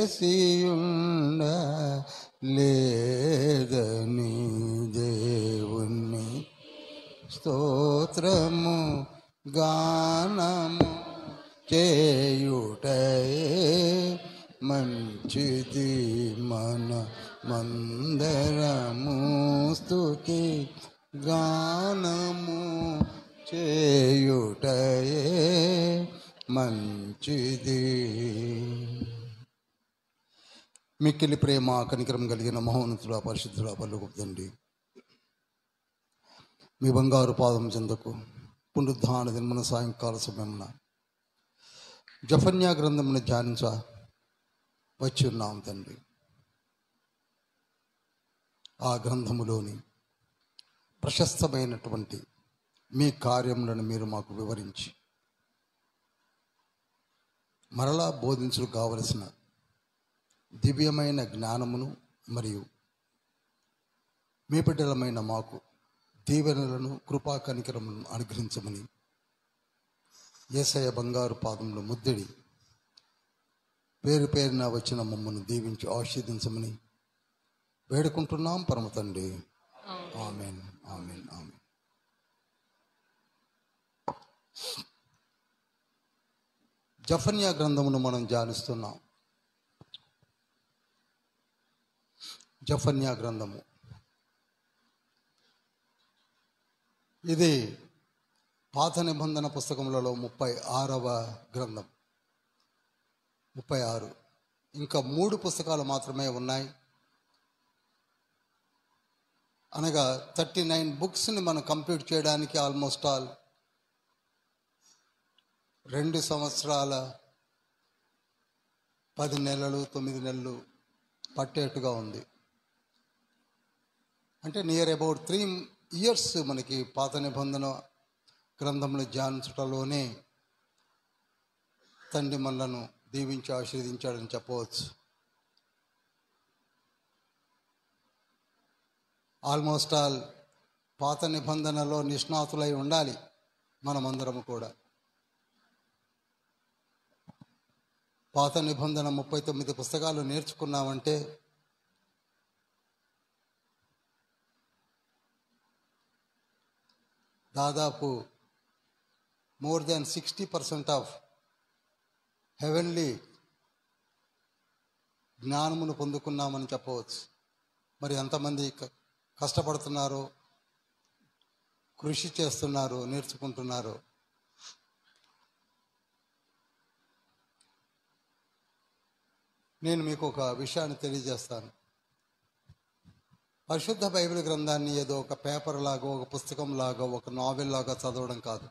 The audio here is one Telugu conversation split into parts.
చేసియుండ లేదని దేవుని స్తోత్రము గానము చేయుటయే మంచిది. మన మందరము స్తుతి గానము చేయుటయే మంచిది. మిక్కిలి ప్రేమ కనికరం కలిగిన మహోన్నతుడా, పరిశుద్ధుడా, పరలోకపు తండ్రి, మీ బంగారు పాదం చెందకు పునరుద్ధాన దినమున సాయంకాల సమయమున జఫన్యా గ్రంథమును ధ్యానించ వచ్చి ఉన్నాం తండ్రి. ఆ గ్రంథములోని ప్రశస్తమైనటువంటి మీ కార్యములను మీరు మాకు వివరించి మరలా బోధించుకు కావలసిన దివ్యమైన జ్ఞానమును మరియు మీ బిడ్డలమైన మాకు దీవెనలను కృపా కనికరములను అనుగ్రహించమని యేసయ్య బంగారు పాదంలో ముద్దిడి పేరు పేరున వచ్చిన మమ్మల్ని దీవించి ఆశీర్వదించమని వేడుకుంటున్నాం పరమ తండ్రి. ఆమేన్, ఆమేన్, ఆమేన్. జఫన్యా గ్రంథమును మనం ధ్యానిస్తున్నాం. జఫన్యా గ్రంథము ఇది పాత నిబంధన పుస్తకములలో 36వ గ్రంథం. 36. ఇంకా 3 పుస్తకాలు మాత్రమే ఉన్నాయి. అనగా 39 బుక్స్ని మనం కంప్లీట్ చేయడానికి ఆల్మోస్ట్ ఆల్ 2 సంవత్సరాల 10 నెలలు 9 నెలలు పట్టేట్టుగా ఉంది. అంటే నియర్ అబౌట్ 3 years మనకి పాత నిబంధన గ్రంథంలో ధ్యానించటంలోనే తండ్రి మనలను దీవించి ఆశీర్వదించాడని చెప్పవచ్చు. ఆల్మోస్ట్ ఆల్ పాత నిబంధనలో నిష్ణాతులై ఉండాలి మనమందరము కూడా. పాత నిబంధన 39 పుస్తకాలు నేర్చుకున్నామంటే దాదాపు మోర్ దాన్ 60% ఆఫ్ హెవెన్లీ జ్ఞానమును పొందుకున్నామని చెప్పవచ్చు. మరి ఎంతమంది కష్టపడుతున్నారో, కృషి చేస్తున్నారో, నేర్చుకుంటున్నారో. నేను మీకు ఒక విషయాన్ని తెలియజేస్తాను. పరిశుద్ధ బైబిల్ గ్రంథాన్ని ఏదో ఒక పేపర్ లాగా, ఒక పుస్తకం లాగా, ఒక నావెల్ లాగా చదవడం కాదు.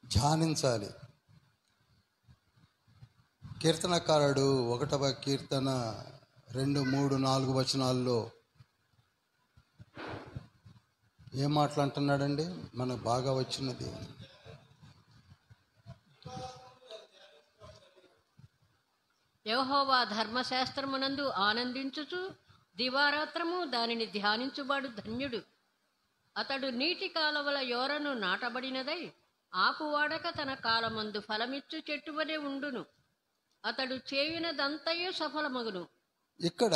ధ్యానించాలి. కీర్తనకారుడు 1వ కీర్తన 2, 3, 4 వచనాల్లో ఏం మాట్లాడుతున్నాడండి? మనకు బాగా వచ్చినది. యెహోవా ధర్మశాస్త్రమునందు ఆనందించుచు దివారాత్రము దానిని ధ్యానించువాడు ధన్యుడు. అతడు నీటి కాలవల యోరను నాటబడినదై ఆకువాడక తన కాలమందు ఫలమిచ్చు చెట్టువలే ఉండును. అతడు చేయునదంతయు సఫలమగును. ఇక్కడ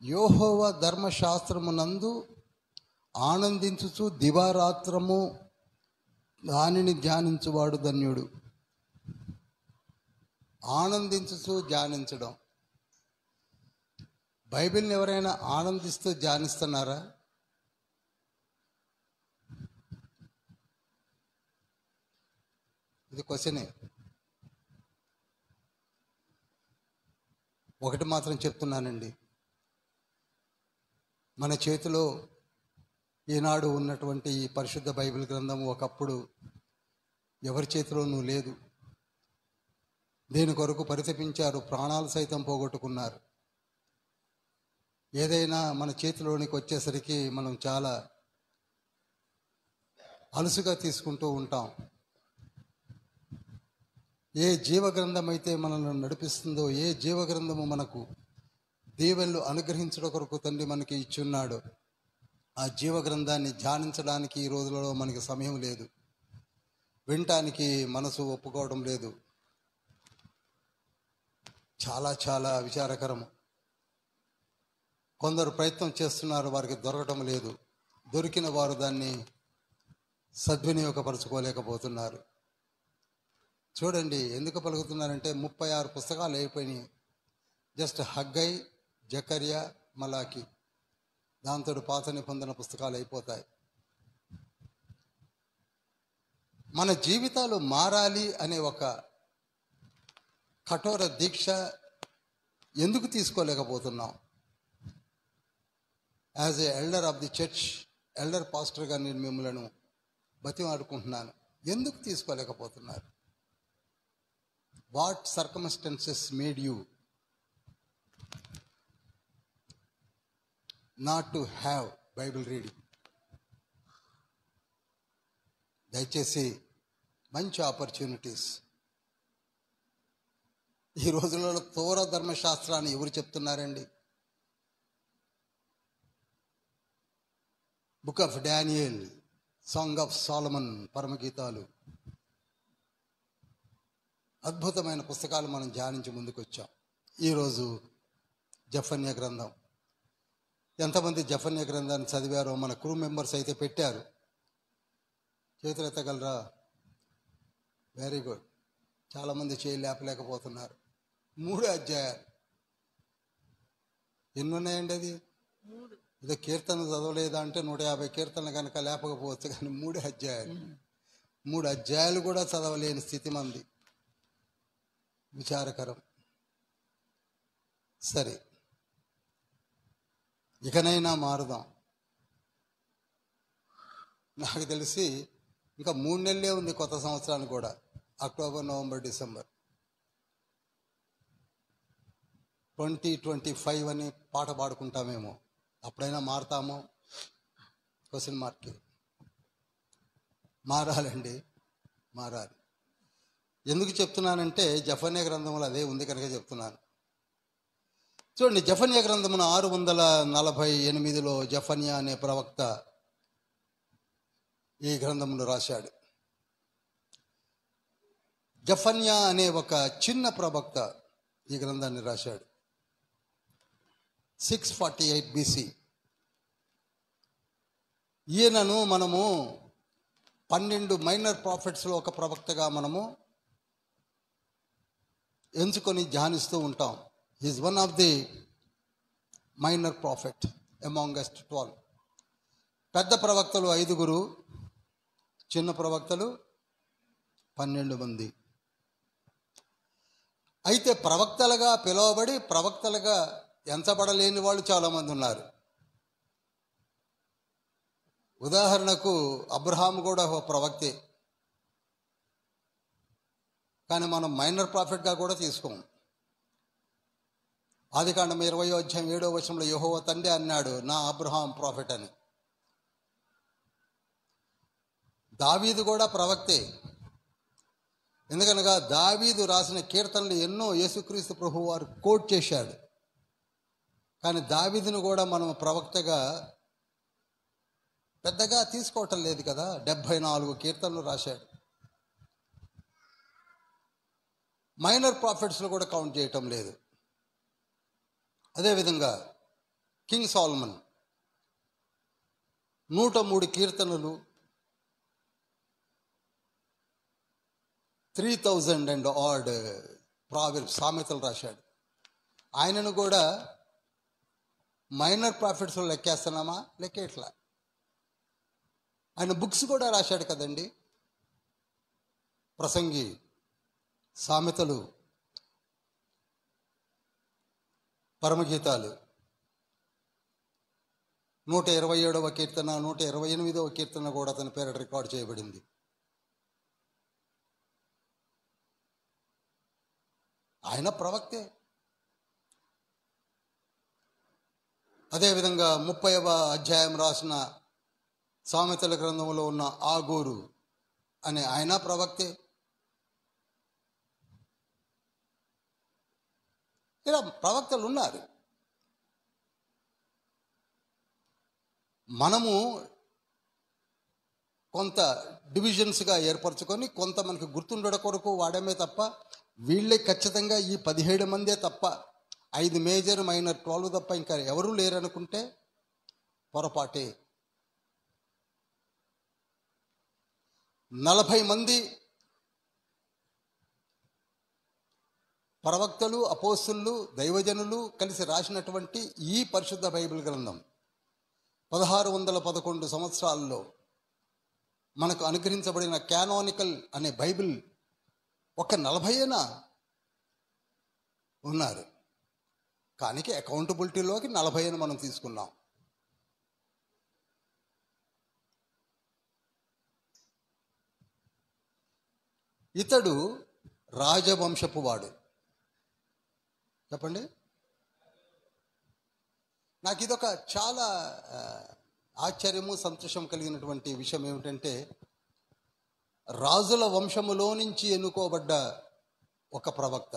యెహోవా ధర్మశాస్త్రమునందు ఆనందించుచు దివారాత్రము దానిని ధ్యానించువాడు ధన్యుడు. ఆనందించుచు ధ్యానించడం. బైబిల్ని ఎవరైనా ఆనందిస్తూ ధ్యానిస్తున్నారా? ఇది క్వశ్చనే. ఒకటి మాత్రం చెప్తున్నానండి, మన చేతిలో ఈనాడు ఉన్నటువంటి ఈ పరిశుద్ధ బైబిల్ గ్రంథం ఒకప్పుడు ఎవరి చేతిలోనూ లేదు. దీని కొరకు పరితపించారు, ప్రాణాలు సైతం పోగొట్టుకున్నారు. ఏదైనా మన చేతిలోనికి వచ్చేసరికి మనం చాలా అలుసుగా తీసుకుంటూ ఉంటాం. ఏ జీవగ్రంథం అయితే మనల్ని నడిపిస్తుందో, ఏ జీవగ్రంథము మనకు దీవెనలు అనుగ్రహించడం కొరకు తండ్రి మనకి ఇచ్చున్నాడు, ఆ జీవగ్రంథాన్ని ధ్యానించడానికి ఈ రోజులలో మనకి సమయం లేదు, వినటానికి మనసు ఒప్పుకోవడం లేదు. చాలా చాలా విచారకరము. కొందరు ప్రయత్నం చేస్తున్నారు, వారికి దొరకటం లేదు. దొరికిన వారు దాన్ని సద్వినియోగపరచుకోలేకపోతున్నారు. చూడండి ఎందుకు పలుకుతున్నారంటే 36 పుస్తకాలు అయిపోయినాయి. జస్ట్ హగ్గై, జకర్యా, మలాకి, దాంతో పాత నిబంధన పుస్తకాలు అయిపోతాయి. మన జీవితాలు మారాలి అనే ఒక కఠోర దీక్ష ఎందుకు తీసుకోలేకపోతున్నాం? As a elder of the church, elder పాస్టర్గా నేను మిమ్మల్ని బతిమాడుకుంటున్నాను, ఎందుకు తీసుకోలేకపోతున్నారు? What circumstances made you not to have Bible reading? దయచేసి మంచి ఆపర్చునిటీస్. ఈ రోజులలో తోర ధర్మశాస్త్రాన్ని ఎవరు చెప్తున్నారండి? Book of Daniel, song of Solomon, పరమగీతాలు, అద్భుతమైన పుస్తకాలు మనం ధ్యానించి ముందుకు వచ్చాం. ఈరోజు జఫన్యా గ్రంథం. ఎంతమంది జఫన్యా గ్రంథాన్ని చదివారో మన క్రూ మెంబర్స్ అయితే పెట్టారు. చేతులు ఎత్తగలరా? Very good. చాలామంది చేయి లేపలేకపోతున్నారు. 3 అధ్యాయాలు. ఎన్ని ఉన్నాయండి? అది ఏదో కీర్తన చదవలేదా అంటే 150 కీర్తనలు కనుక లేపకపోవచ్చు, కానీ 3 అధ్యాయాలు. 3 అధ్యాయాలు కూడా చదవలేని స్థితి మంది. విచారకరం. సరే, ఇకనైనా మారుదాం. నాకు తెలిసి ఇంకా 3 నెలలే ఉంది కొత్త సంవత్సరానికి కూడా. October, November, December. 2025 అని పాట పాడుకుంటామేమో. అప్పుడైనా మారుతామో? Question mark. మారాలండి, మారాలి. ఎందుకు చెప్తున్నానంటే జఫన్యా గ్రంథంలో అదే ఉంది కనుక చెప్తున్నాను. చూడండి, జఫన్యా గ్రంథమున 648లో జఫన్యా అనే ప్రవక్త ఈ గ్రంథమును రాశాడు. జఫన్యా అనే ఒక చిన్న ప్రవక్త ఈ గ్రంథాన్ని రాశాడు. 648 BC. ఈయనను మనము 12 మైనర్ ప్రాఫిట్స్లో ఒక ప్రవక్తగా మనము ఎంచుకొని ధ్యానిస్తూ ఉంటాం. Is one of the minor prophet amongst 12. పెద్ద ప్రవక్తలు 5, చిన్న ప్రవక్తలు 12 మంది. అయితే ప్రవక్తలుగా పిలువబడి ప్రవక్తలుగా ఎంచబడలేని వాళ్ళు చాలామంది ఉన్నారు. ఉదాహరణకు అబ్రహాం కూడా ఒక ప్రవక్తే, కానీ మనం మైనర్ ప్రాఫిట్గా కూడా తీసుకోము. ఆదికాండం 20వ అధ్యాయం 7వ వచనంలో యెహోవా తండ్రి అన్నాడు, నా అబ్రహాం ప్రాఫిట్ అని. దావీదు కూడా ప్రవక్తే. ఎందుకనగా దావీదు రాసిన కీర్తనలు ఎన్నో యేసుక్రీస్తు ప్రభు వారు కోట్ చేశాడు. కానీ దావీదును కూడా మనం ప్రవక్తగా పెద్దగా తీసుకోవటం లేదు కదా. 74 కీర్తనలు రాశాడు. మైనర్ ప్రాఫిట్స్లో కూడా కౌంట్ చేయటం లేదు. అదేవిధంగా కింగ్ సాల్మన్ 103 కీర్తనలు, 3000 and odd ప్రావెర్బ్స్, సామెతలు రాశాడు. ఆయనను కూడా మైనర్ ప్రాఫిట్స్లో లెక్కేస్తున్నామా? లెక్కేట్లా. ఆయన బుక్స్ కూడా రాశాడు కదండి. ప్రసంగి, సామెతలు, పరమగీతాలు, 127వ కీర్తన, 128వ కీర్తన కూడా అతని పేరిట రికార్డ్ చేయబడింది. ఆయన ప్రవక్తే. అదేవిధంగా 30వ అధ్యాయం రాసిన సామెతల గ్రంథంలో ఉన్న ఆగూరు అనే ఆయన ప్రవక్తే. ఇలా ప్రవక్తలు ఉన్నారు. మనము కొంత డివిజన్స్గా ఏర్పరచుకొని కొంత మనకి గుర్తుండడం కొరకు వాడమే తప్ప, వీళ్ళే ఖచ్చితంగా ఈ 17 మందే తప్ప, 5 మేజర్ మైనర్ 12 తప్ప ఇంకా ఎవరూ లేరనుకుంటే పొరపాటే. 40 మంది ప్రవక్తలు, అపోస్తులు, దైవజనులు కలిసి రాసినటువంటి ఈ పరిశుద్ధ బైబిల్ గ్రంథం 1611 సంవత్సరాల్లో మనకు అనుగ్రహించబడిన క్యానానికల్ అనే బైబిల్ ఒక 40 ఉన్నారు. కానీ అకౌంటబిలిటీలోకి 40 మనం తీసుకున్నాం. ఇతడు రాజవంశపు వాడు. చెప్పండి. నాకు ఇదొక చాలా ఆశ్చర్యము, సంతోషం కలిగినటువంటి విషయం ఏమిటంటే, రాజుల వంశములో నుంచి ఎన్నుకోబడ్డ ఒక ప్రవక్త.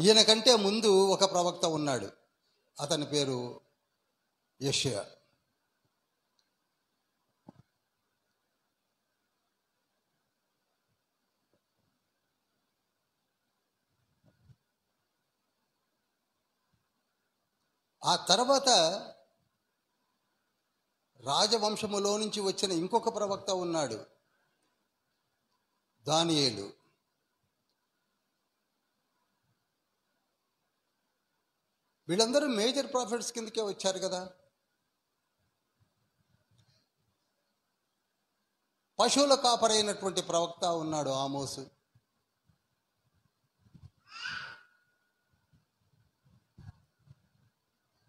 ఈయన కంటే ముందు ఒక ప్రవక్త ఉన్నాడు, అతని పేరు యెషయా. ఆ తర్వాత రాజవంశములో నుంచి వచ్చిన ఇంకొక ప్రవక్త ఉన్నాడు, దానియేలు. వీళ్ళందరూ మేజర్ ప్రాఫిట్స్ కిందకే వచ్చారు కదా. పశువుల కాపరైనటువంటి ప్రవక్త ఉన్నాడు, ఆమోసు.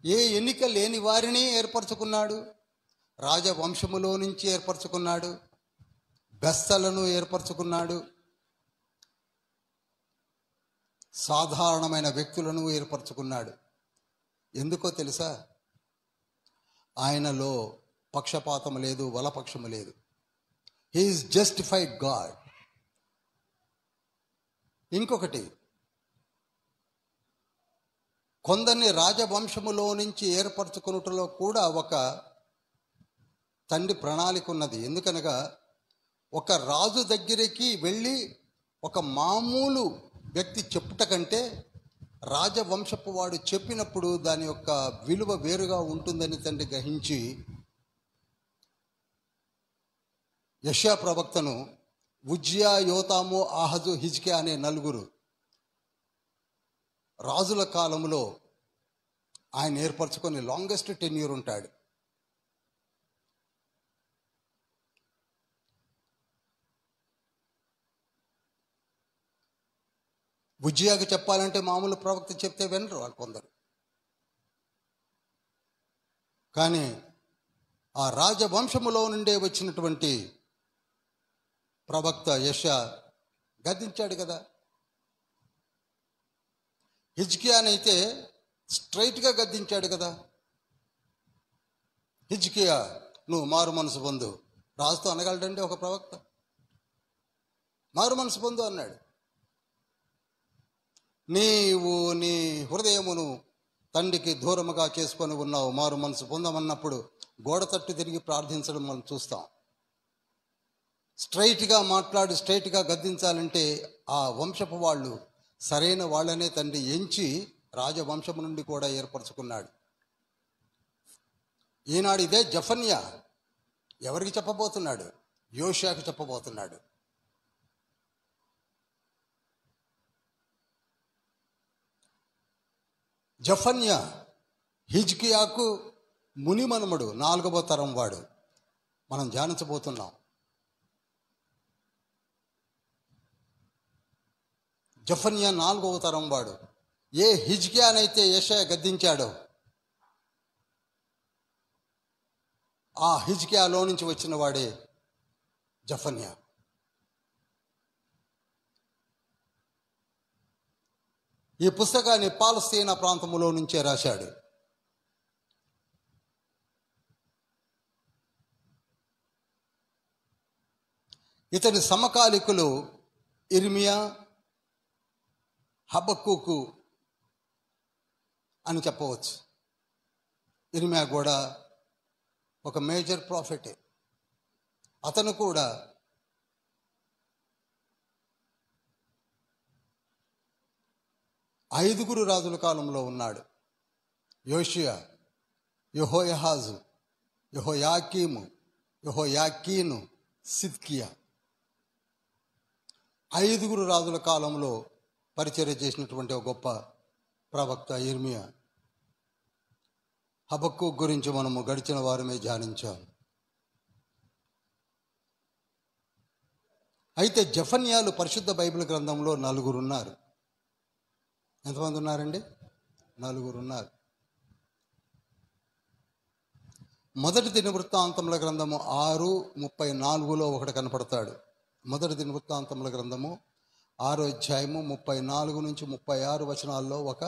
ఏ ఎన్నిక లేని వారిని ఏర్పరచుకున్నాడు, రాజవంశములో నుంచి ఏర్పరచుకున్నాడు, బెస్తలను ఏర్పరచుకున్నాడు, సాధారణమైన వ్యక్తులను ఏర్పరచుకున్నాడు. ఎందుకో తెలుసా? ఆయనలో పక్షపాతం లేదు, వలపక్షము లేదు. He is justified God. ఇంకొకటి, కొందరిని రాజవంశములో నుంచి ఏర్పరచుకున్నట్లో కూడా ఒక తండ్రి ప్రణాళిక ఉన్నది. ఎందుకనగా ఒక రాజు దగ్గరికి వెళ్ళి ఒక మామూలు వ్యక్తి చెప్పుట కంటే రాజవంశపు వాడు చెప్పినప్పుడు దాని యొక్క విలువ వేరుగా ఉంటుందని తండ్రి గ్రహించి యెషయా ప్రవక్తను ఉజ్జియా, యోతాము, ఆహజు, హిజ్కియా అనే 4 రాజుల కాలంలో ఆయన ఏర్పరచుకొని లాంగెస్ట్ టెన్యూర్ ఉంటాడు. ఉజ్జియాకి చెప్పాలంటే మామూలు ప్రవక్త చెప్తే వినరు వాళ్ళు కొందరు. కానీ ఆ రాజవంశములో నుండే వచ్చినటువంటి ప్రవక్త యెషయా గద్దించాడు కదా. హిజ్కియానైతే స్ట్రైట్గా గద్దించాడు కదా. హిజ్కియా, నువ్వు మారు మనసు పొందు. రాజుతో అనగలడండి ఒక ప్రవక్త? మారు మనసు పొందు అన్నాడు. నీవు నీ హృదయమును తండ్రికి దూరముగా చేసుకొని ఉన్నావు, మారు మనసు పొందమన్నప్పుడు గోడ తట్టు తిరిగి ప్రార్థించడం మనం చూస్తాం. స్ట్రైట్గా మాట్లాడి స్ట్రైట్గా గద్దించాలంటే ఆ వంశపు వాళ్ళు సరైన వాళ్ళనే తండ్రి ఎంచి రాజవంశము నుండి కూడా ఏర్పరచుకున్నాడు. ఈనాడు ఇదే జఫన్యా ఎవరికి చెప్పబోతున్నాడు? యోషియాకు చెప్పబోతున్నాడు. జఫన్యా హిజ్కియాకు మునిమనుమడు, 4వ తరం వాడు. మనం ధ్యానించబోతున్నాం. జఫన్యా 4వ తరం వాడు. ఏ హిజ్కియానైతే యెషయా గద్దించాడో ఆ హిజ్కియాలో నుంచి వచ్చిన వాడే జఫన్యా. ఈ పుస్తకాన్ని పాలస్తీనా ప్రాంతంలో నుంచే రాశాడు. ఇతని సమకాలికులు ఇర్మియా, హబక్కూకు అని చెప్పవచ్చు. ఇర్మియా కూడా ఒక మేజర్ ప్రాఫిటే. అతను కూడా ఐదుగురు రాజుల కాలంలో ఉన్నాడు. యోషియా, యెహోయాహాజు, యెహోయాకీము, యెహోయాకీను, సిద్కియా. ఐదుగురు రాజుల కాలంలో పరిచర్య చేసినటువంటి ఒక గొప్ప ప్రవక్త ఇర్మియా. హబక్కూకు గురించి మనము గడిచిన వారమే ధ్యానించాం. అయితే జెఫన్యాలు పరిశుద్ధ బైబిల్ గ్రంథంలో 4 ఉన్నారు. ఎంతమంది ఉన్నారండి? 4 ఉన్నారు. మొదటి దినవృత్తాంతముల గ్రంథము 6:34 ఒకటి కనపడతాడు. మొదటి దినవృత్తాంతముల గ్రంథము 6వ అధ్యాయము 34 నుంచి 36 వచనాల్లో ఒక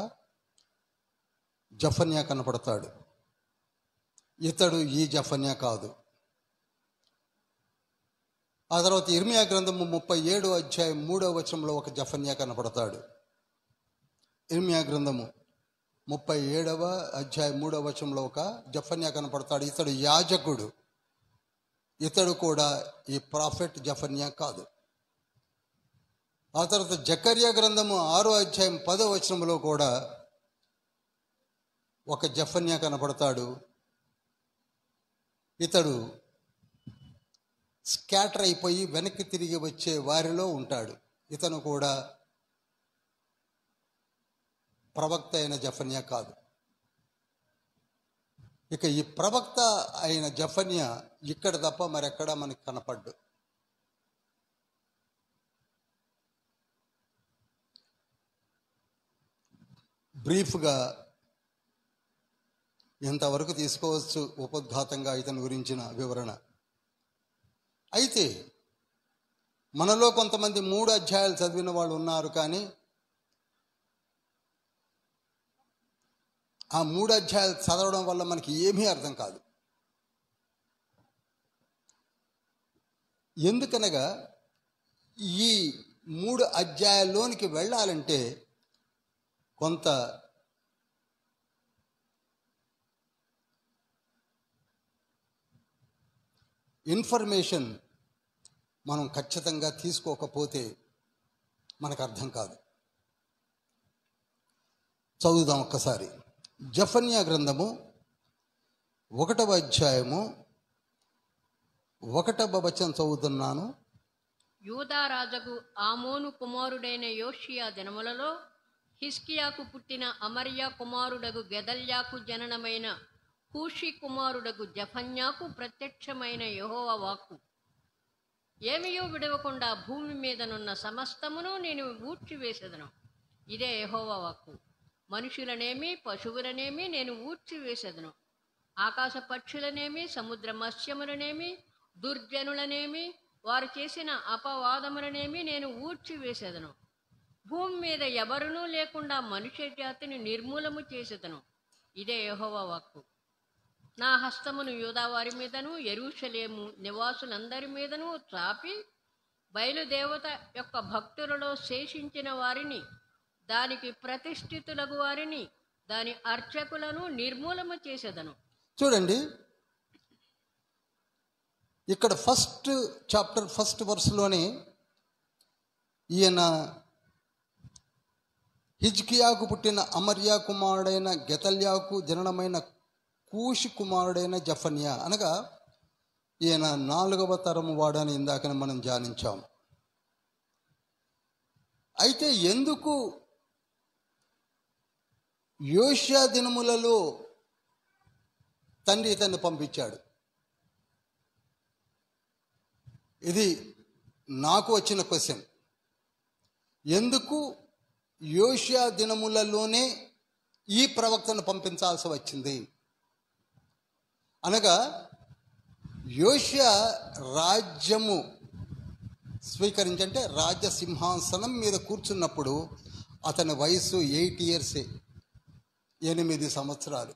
జెఫన్యా కనపడతాడు. ఇతడు ఈ జెఫన్యా కాదు. ఆ తర్వాత ఇర్మియా గ్రంథము 37వ అధ్యాయం 3వ వచనంలో ఒక జెఫన్యా కనపడతాడు. ఇర్మియా గ్రంథము 37వ అధ్యాయం 3వ వచనంలో ఒక జెఫన్యా కనపడతాడు. ఇతడు యాజకుడు. ఇతడు కూడా ఈ ప్రాఫెట్ జెఫన్యా కాదు. ఆ తర్వాత జకర్యా గ్రంథము 6వ అధ్యాయం 10వ వచనంలో కూడా ఒక జెఫన్యా కనపడతాడు. ఇతడు స్కాటర్ అయిపోయి వెనక్కి తిరిగి వచ్చే వారిలో ఉంటాడు. ఇతను కూడా ప్రవక్త అయిన జెఫన్యా కాదు. ఇక ఈ ప్రవక్త అయిన జెఫన్యా ఇక్కడ తప్ప మరెక్కడా మనకి కనపడ్డు. బ్రీఫ్గా ఎంతవరకు తీసుకోవచ్చు ఉపోద్ఘాతంగా ఇతని గురించిన వివరణ. అయితే మనలో కొంతమంది 3 అధ్యాయాలు చదివిన వాళ్ళు ఉన్నారు. కానీ ఆ 3 అధ్యాయాలు చదవడం వల్ల మనకి ఏమీ అర్థం కాదు. ఎందుకనగా ఈ 3 అధ్యాయాల్లోనికి వెళ్ళాలంటే కొంత ఇన్ఫర్మేషన్ మనం ఖచ్చితంగా తీసుకోకపోతే మనకు అర్థం కాదు. చదువుదాం ఒక్కసారి. జెఫన్యా గ్రంథము 1వ అధ్యాయము 1వ వచనం చదువుతున్నాను. యూదా రాజుకు ఆమోను కుమారుడైన యోషియా దినములలో హిజ్కియాకు పుట్టిన అమర్యా కుమారుడగు గెదల్యాకు జననమైన కూషి కుమారుడగు జెఫన్యాకు ప్రత్యక్షమైన యెహోవా వాక్కు. ఏమియో విడవకుండా భూమి మీదనున్న సమస్తమును నేను ఊడ్చివేసేదను. ఇదే యెహోవా వాక్కు. మనుషులనేమి పశువులనేమి నేను ఊడ్చివేసేదను. ఆకాశ పక్షులనేమి సముద్ర మత్స్యములనేమి దుర్జనులనేమి వారు చేసిన అపవాదములనేమి నేను ఊడ్చివేసేదను. భూమి మీద ఎవరునూ లేకుండా మనుష్య జాతిని నిర్మూలము చేసేదను. ఇదే యెహోవా వాక్కు. నా హస్తమును యూదావారి మీదను యెరూషలేము నివాసులందరి మీదను చాపి బయలుదేవత యొక్క భక్తులలో శేషించిన వారిని, దానికి ప్రతిష్ఠితులగు వారిని, దాని అర్చకులను నిర్మూలము చేసేదను. చూడండి, ఇక్కడ ఫస్ట్ చాప్టర్ 1st వర్స్లోనే ఈయన హిజ్కియాకు పుట్టిన అమర్యా కుమారుడైన గెదల్యాకు జననమైన కూషి కుమారుడైన జెఫన్యా అనగా ఈయన 4వ తరము వాడని ఇందాకనే మనం ధ్యానించాము. అయితే ఎందుకు యోషియా దినములలో తండ్రి ఇతన్ని పంపించాడు? ఇది నాకు వచ్చిన క్వశ్చన్. ఎందుకు యోషియా దినములలోనే ఈ ప్రవక్తను పంపించాల్సి వచ్చింది అనగా, యోషియా రాజ్యము స్వీకరించంటే రాజ్య సింహాసనం మీద కూర్చున్నప్పుడు అతని వయసు 8 years, 8 సంవత్సరాలు.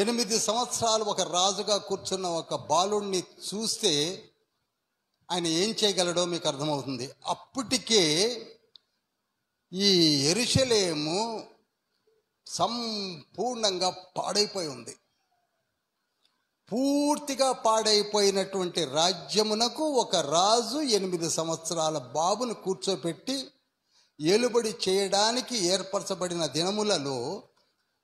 8 సంవత్సరాలు ఒక రాజుగా కూర్చున్న ఒక బాలుడిని చూస్తే ఆయన ఏం చేయగలడో మీకు అర్థమవుతుంది. అప్పటికే ఈ యెరూషలేము సంపూర్ణంగా పాడైపోయి ఉంది. పూర్తిగా పాడైపోయినటువంటి రాజ్యమునకు ఒక రాజు 8 సంవత్సరాల బాబును కూర్చోపెట్టి ఏలుబడి చేయడానికి ఏర్పరచబడిన దినములలో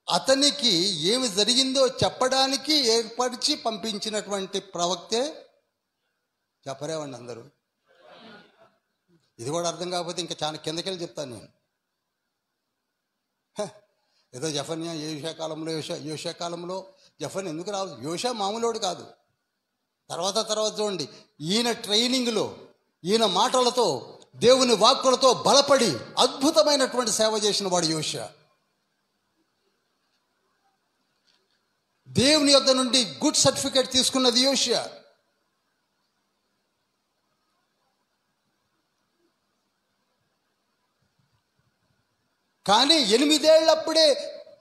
అతనికి ఏమి జరిగిందో చెప్పడానికి ఏర్పరిచి పంపించినటువంటి ప్రవక్తే చెప్పరేవండి అందరూ. ఇది కూడా అర్థం కాకపోతే ఇంకా చాలా కిందకెళ్ళి చెప్తాను నేను. ఏదో జఫన్యా యోషియా కాలంలో యోషియా కాలంలో జఫన్యా ఎందుకు రాదు? యోషియా మామూలోడు కాదు. తర్వాత చూడండి, ఈయన ట్రైనింగ్లో, ఈయన మాటలతో, దేవుని వాక్కులతో బలపడి అద్భుతమైనటువంటి సేవ చేసిన వాడు యోషియా. దేవుని యొద్ద నుండి గుడ్ సర్టిఫికేట్ తీసుకున్నది యోషియా. కానీ 8 ఏళ్ళప్పుడే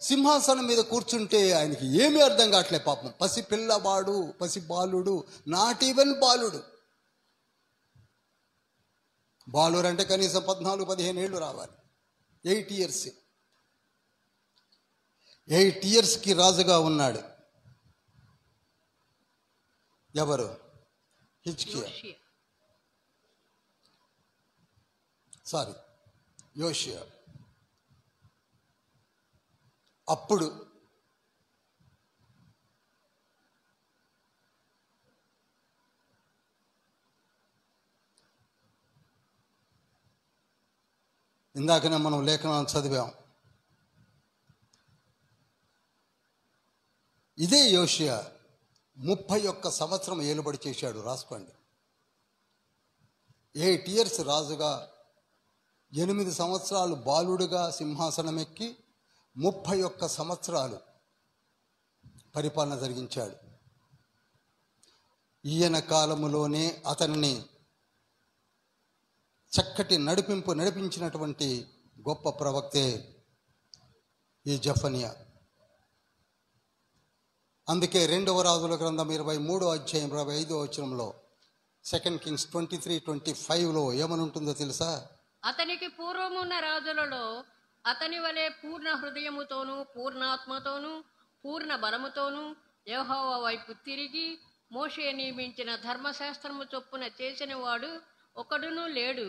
సింహాసనం మీద కూర్చుంటే ఆయనకి ఏమీ అర్థం కావట్లే పాపం. పసి పిల్లవాడు, పసి బాలుడు, నాట్ ఈవెన్ బాలుడు. బాలుడు అంటే కనీసం 14-15 ఏళ్ళు రావాలి. 8 years. 8 yearsకి రాజుగా ఉన్నాడు. ఎవరు? హిజ్కియా. యోషియా. అప్పుడు ఇందాకనే మనం లేఖనాలు చదివాం. ఇదే యోషియా 31 సంవత్సరం ఏలుబడి చేశాడు. రాసుకోండి. 8 years రాజుగా, 8 సంవత్సరాలు బాలుడుగా సింహాసనం ఎక్కి 31 సంవత్సరాలు పరిపాలన జరిగించాడు. ఈయన కాలములోనే అతన్ని చక్కటి నడిపించినటువంటి గొప్ప ప్రవక్తే ఈ జఫన్యా. అందుకే 2వ రాజుల గ్రంథం 23వ అధ్యాయం 25వ వచనంలో 2 Kings 23:25లో ఏమని ఉంటుందో తెలుసా? అతనికి పూర్వమున్న రాజులలో అతని వలె పూర్ణ హృదయముతోనూ, పూర్ణాత్మతోనూ, పూర్ణ బలముతోనూ యెహోవా వైపు తిరిగి మోషే నియమించిన ధర్మశాస్త్రము చొప్పున చేసిన వాడు ఒకడునూ లేడు.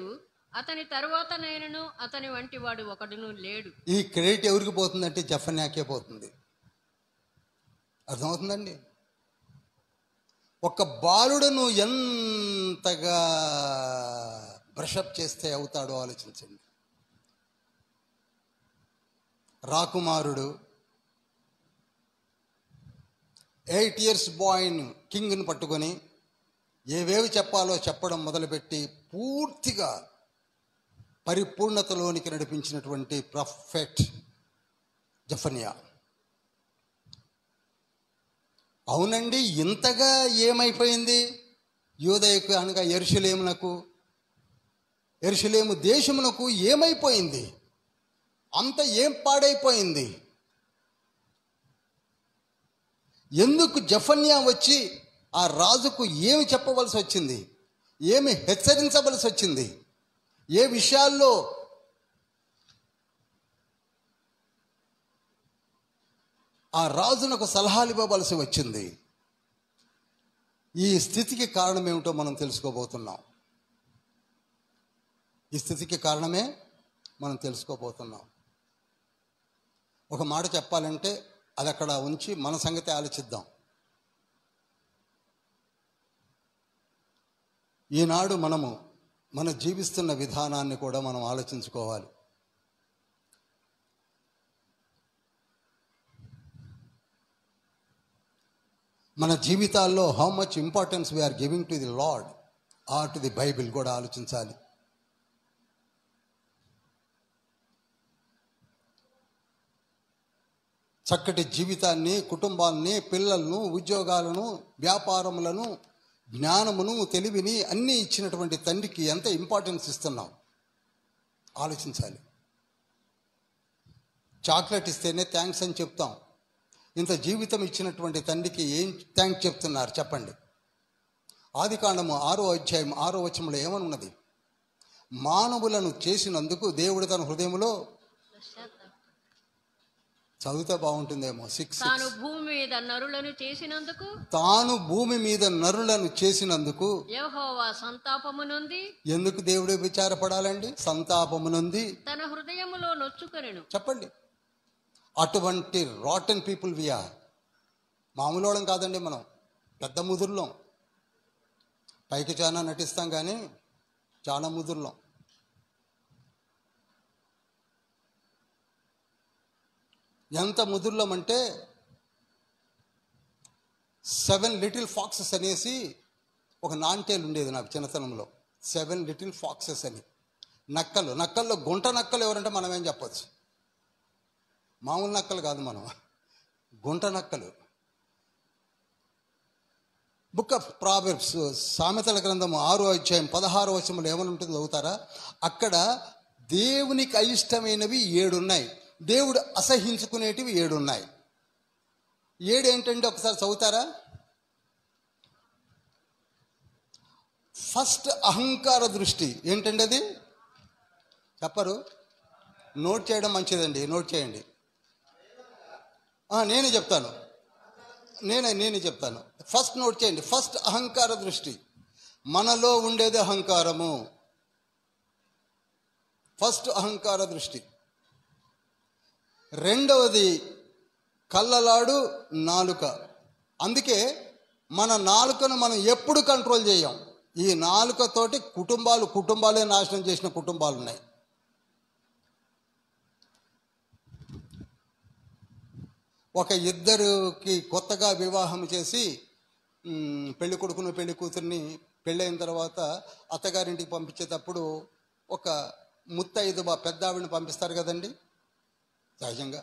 అతని తరువాత నేనను అతని వంటి వాడు ఒకడునూ లేడు. ఈ క్రెడిట్ ఎవరికి పోతుందంటే జఫన్యాకే పోతుంది. అర్థమవుతుందండి? ఒక బాలుడును ఎంతగా బ్రషప్ చేస్తే అవుతాడో ఆలోచించండి. రాకుమారుడు 8 years బాయ్ను, కింగ్ని పట్టుకొని ఏవేవి చెప్పాలో చెప్పడం మొదలుపెట్టి పూర్తిగా పరిపూర్ణతలోనికి నడిపించినటువంటి ప్రొఫెట్ జఫన్యా. అవునండి, ఇంతగా ఏమైపోయింది యూదయకు అనగా యెరూషలేము దేశమునకు ఏమైపోయింది? అంత ఏం పాడైపోయింది? ఎందుకు జఫన్యా వచ్చి ఆ రాజుకు ఏమి చెప్పవలసి వచ్చింది? ఏమి హెచ్చరించవలసి వచ్చింది? ఏ విషయాల్లో ఆ రాజునకు సలహాలు ఇవ్వవలసి వచ్చింది? ఈ స్థితికి కారణం ఏమిటో మనం తెలుసుకోబోతున్నాం. ఈ స్థితికి కారణమే మనం తెలుసుకోబోతున్నాం. ఒక మాట చెప్పాలంటే అది అక్కడ ఉంచి మన సంగతి ఆలోచిద్దాం. ఈనాడు మన జీవిస్తున్న విధానాన్ని కూడా మనం ఆలోచించుకోవాలి. మన జీవితాల్లో how much importance we are giving to the Lord or to the Bible కూడా ఆలోచించాలి. చక్కటి జీవితాన్ని, కుటుంబాన్ని, పిల్లలను, ఉద్యోగాలను, వ్యాపారములను, జ్ఞానమును, తెలివిని అన్నీ ఇచ్చినటువంటి తండ్రికి ఎంత ఇంపార్టెన్స్ ఇస్తున్నాం. ఆలోచించాలి. చాక్లెట్ ఇస్తేనే థ్యాంక్స్ అని చెప్తాం. ఇంత జీవితం ఇచ్చినటువంటి తండ్రికి ఏం థ్యాంక్స్ చెప్తున్నారు చెప్పండి? ఆదికాండము 6వ అధ్యాయం 6వ వచనంలో ఏమని ఉన్నది? మానవులను చేసినందుకు దేవుడు తన హృదయంలో, చదివితే బాగుంటుందేమో, 6:6, తాను భూమి మీద నరులను చేసినందుకు, తాను భూమి మీద నరులను చేసినందుకు యెహోవా సంతాపము నొంది, ఎందుకు దేవుడు విచారపడాలండి? సంతాపము నొంది తన హృదయములో నొచ్చుకొనెను. చెప్పండి. అటువంటి రాటన్ పీపుల్ వీఆర్. మామూలు వాళ్ళం కాదండి, మనం పెద్ద ముదురులం. పైకి చాలా నటిస్తాం కానీ చాలా ముదురులం. ఎంత ముదురులం అంటే 7 లిటిల్ ఫాక్సెస్ అనేసి ఒక నాంటేలు ఉండేది నాకు చిన్నతనంలో. 7 లిటిల్ ఫాక్సెస్ అని. నక్కల్లో గుంట నక్కలు ఎవరంటే మనం ఏం చెప్పచ్చు? మామూలు నక్కలు కాదు, మనం గుంట నక్కలు. బుక్ ఆఫ్ ప్రావెర్బ్స్, సామెతల గ్రంథము 6వ అధ్యాయం 16వ వచనంలో ఏమని ఉంటుందో చదువుతారా? అక్కడ దేవునికి అయిష్టమైనవి 7 ఉన్నాయి, దేవుడు అసహించుకునేటివి 7 ఉన్నాయి. 7 ఏంటంటే ఒకసారి చదువుతారా? ఫస్ట్ అహంకార దృష్టి. ఏంటండి అది? చెప్పరు? నోట్ చేయడం మంచిదండి, నోట్ చేయండి. నేనే చెప్తాను. ఫస్ట్ నోట్ చేయండి. ఫస్ట్ అహంకార దృష్టి. మనలో ఉండేది అహంకారము. ఫస్ట్ అహంకార దృష్టి. రెండవది కళ్ళలాడు నాలుక. అందుకే మన నాలుకను మనం ఎప్పుడు కంట్రోల్ చేయం. ఈ నాలుకతోటి కుటుంబాలే నాశనం చేసిన కుటుంబాలు ఉన్నాయి. ఒక ఇద్దరికి కొత్తగా వివాహం చేసి పెళ్లి కొడుకును పెళ్లి కూతుర్ని పెళ్ళైన తర్వాత అత్తగారింటికి పంపించేటప్పుడు ఒక ముత్తైదు పెద్ద ఆవిడని పంపిస్తారు కదండి సహజంగా.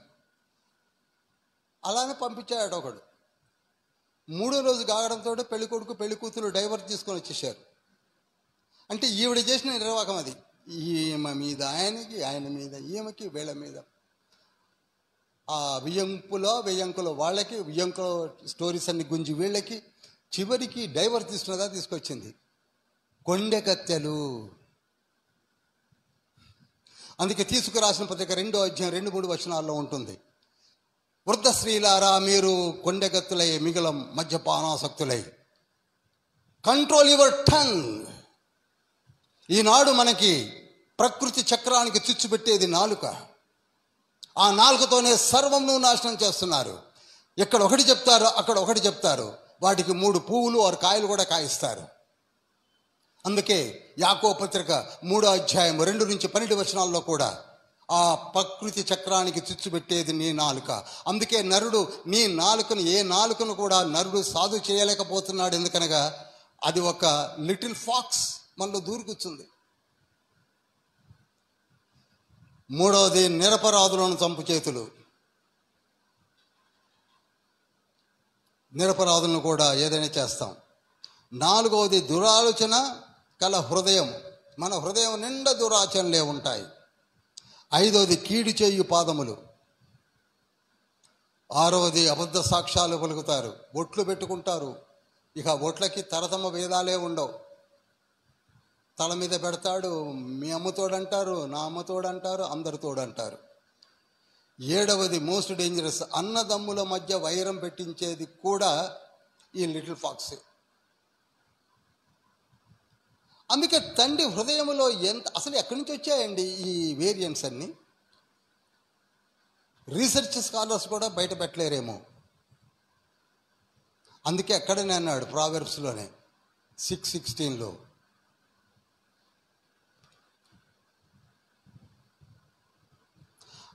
అలానే పంపించాడు ఒకడు. 3వ రోజు కాగడంతో పెళ్లి కొడుకు పెళ్లి కూతురు డైవర్స్ తీసుకొని వచ్చేసారు. అంటే ఈవిడ చేసిన నిర్వాహకం అది. ఈమె మీద ఆయనకి, ఆయన మీద ఈమెకి, వీళ్ళ మీద. ఆ వెయ్యంకులో వాళ్ళకి, వియ్యంకులో స్టోరీస్ అన్ని గుంజి వీళ్ళకి, చివరికి డైవర్స్ తీసుకొచ్చింది. కొండెకత్తెలు. అందుకే తీసుకురాసిన పత్రిక 2వ అధ్యాయం 2-3 వచనాల్లో ఉంటుంది. వృద్ధ స్త్రీలారా, మీరు కొండెగత్తులై మిగిలం మద్యపానాసక్తులై. Control your tongue. ఈనాడు మనకి ప్రకృతి చక్రానికి చిచ్చు పెట్టేది నాలుక. ఆ నాలుకతోనే సర్వంను నాశనం చేస్తున్నారు. ఇక్కడ ఒకటి చెప్తారు, అక్కడ ఒకటి చెప్తారు. వాటికి 3 పువ్వులు 6 కాయలు కూడా కాయిస్తారు. అందుకే యాకోబు పత్రిక 3వ అధ్యాయం 2-12 వచనాల్లో కూడా ఆ ప్రకృతి చక్రానికి చిచ్చు పెట్టేది నీ నాలుక. అందుకే నరుడు నీ నాలుకను, ఏ నాలుకను కూడా నరుడు సాధు చేయలేకపోతున్నాడు. ఎందుకనగా అది ఒక లిటిల్ ఫాక్స్ మనలో దూరుకొచ్చింది. 3వది నిరపరాధులను చంపు చేతులు. నిరపరాధులను కూడా ఏదైనా చేస్తాం. 4వది దురాలోచన కల హృదయం. మన హృదయం నిండా దురాచరణలే ఉంటాయి. 5వది కీడు చేయు పాదములు. 6వది అబద్ధ సాక్ష్యాలు పలుకుతారు. బొట్లు పెట్టుకుంటారు. ఇక బొట్లకి తరతమ భేదాలే ఉండవు. తల మీద పెడతాడు, మీ అమ్మతోడంటారు, నా అమ్మతోడంటారు, అందరితోడంటారు. 7వది మోస్ట్ డేంజరస్, అన్నదమ్ముల మధ్య వైరం పెట్టించేది కూడా ఈ లిటిల్ ఫాక్స్. అందుకే తండ్రి హృదయంలో అసలు ఎక్కడి నుంచి వచ్చాయండి ఈ వేరియంట్స్ అన్ని? రీసెర్చ్ స్కాలర్స్ కూడా బయట పెట్టలేరేమో. అందుకే ఎక్కడనే అన్నాడు ప్రావెర్బ్స్లోనే 6:16లో,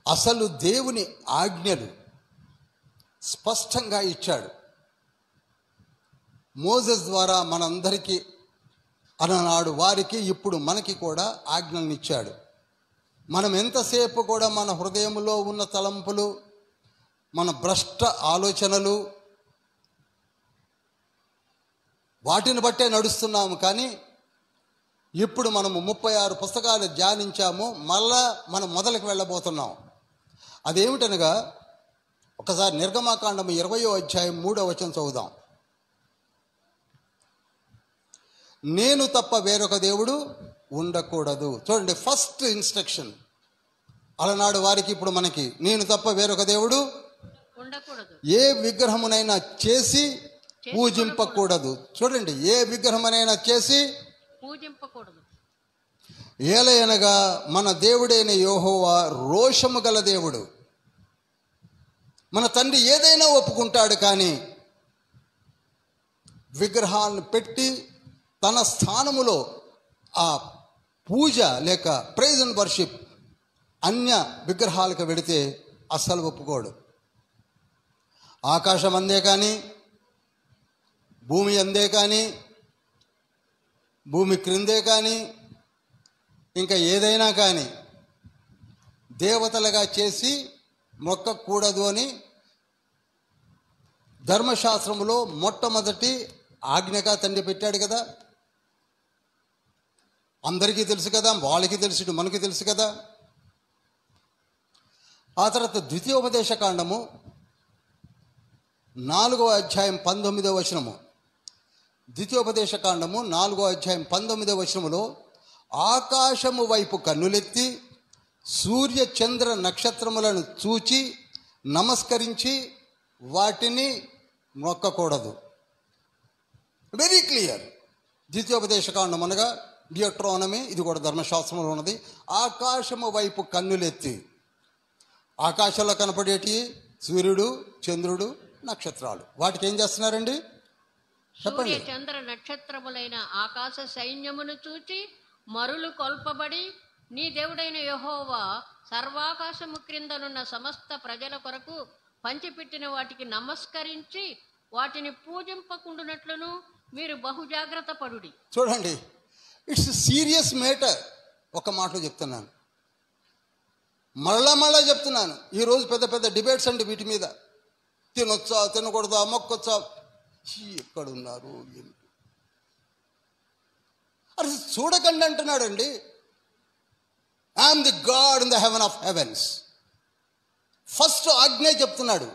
అసలు దేవుని ఆజ్ఞలు స్పష్టంగా ఇచ్చాడు. మోసెస్ ద్వారా మనందరికీ, అలనాడు వారికి, ఇప్పుడు మనకి కూడా ఆజ్ఞలను ఇచ్చాడు. మనం ఎంతసేపు కూడా మన హృదయంలో ఉన్న తలంపులు, మన భ్రష్ట ఆలోచనలు, వాటిని బట్టే నడుస్తున్నాము. కానీ ఇప్పుడు మనము 36 పుస్తకాలు ధ్యానించాము. మళ్ళా మనం మొదలుకు వెళ్ళబోతున్నాం. అదేమిటనగా ఒకసారి నిర్గమాకాండము 20వ అధ్యాయం 3వ వచనం చదువుదాం. నేను తప్ప వేరొక దేవుడు ఉండకూడదు. చూడండి, ఫస్ట్ ఇన్స్ట్రక్షన్. అలనాడు వారికి, ఇప్పుడు మనకి, నేను తప్ప వేరొక దేవుడు ఉండకూడదు, ఏ విగ్రహమునైనా చేసి పూజింపకూడదు. చూడండి, ఏ విగ్రహమునైనా చేసి పూజింపకూడదు. ఏలయనగా మన దేవుడైన యెహోవా రోషము గల దేవుడు. మన తండ్రి ఏదైనా ఒప్పుకుంటాడు, కానీ విగ్రహాలను పెట్టి తన స్థానములో ఆ పూజ లేక ప్రైజ్ అండ్ వర్షిప్ అన్య విగ్రహాలకు వెడితే అస్సలు ఒప్పుకోడు. ఆకాశం అందే కానీ, భూమి అందే కానీ, భూమి క్రిందే కానీ, ఇంకా ఏదైనా కానీ దేవతలుగా చేసి మొక్కకూడదు అని ధర్మశాస్త్రములో మొట్టమొదటి ఆజ్ఞగా తండ్రి పెట్టాడు కదా. అందరికీ తెలుసు కదా, వాళ్ళకి తెలుసు, మనకి తెలుసు కదా. ఆ తర్వాత ద్వితీయోపదేశ కాండము 4వ అధ్యాయం 19వ వచనము. ద్వితీయోపదేశ కాండము 4వ అధ్యాయం 19వ వచనములో, ఆకాశము వైపు కన్నులెత్తి సూర్య చంద్ర నక్షత్రములను చూచి నమస్కరించి వాటిని మొక్కకూడదు. Very clear. ద్వితీయోపదేశ కాండం అనగా డియోట్రానమీ, ఇది కూడా ధర్మశాస్త్రంలో ఉన్నది. ఆకాశము వైపు కన్నులెత్తి, ఆకాశంలో కనపడేటి సూర్యుడు, చంద్రుడు, నక్షత్రాలు, వాటికి ఏం చేస్తున్నారండి చెప్పండి. సూర్య చంద్ర నక్షత్రములైన ఆకాశ సైన్యమును చూచి మరులు కొల్పబడి, నీ దేవుడైన యెహోవా సర్వాకాశము క్రిందనున్న సమస్త ప్రజల కొరకు పంచిపెట్టిన వాటికి నమస్కరించి వాటిని పూజింపకుండునట్లును మీరు బహుజాగ్రత్త పడుడి. చూడండి, ఇట్స్ సీరియస్ మ్యాటర్. ఒక మాటలో చెప్తున్నాను, మళ్ళా చెప్తున్నాను. ఈరోజు పెద్ద పెద్ద డిబేట్స్ అండి వీటి మీద. తినొచ్చా, తినకూడదా, మొక్కొచ్చా, ఎక్కడున్నారు ఏంటి అది చూడకండి అంటున్నాడండి. I am the God in the heaven of heavens. First ఆజ్ఞ చెప్తున్నాడు.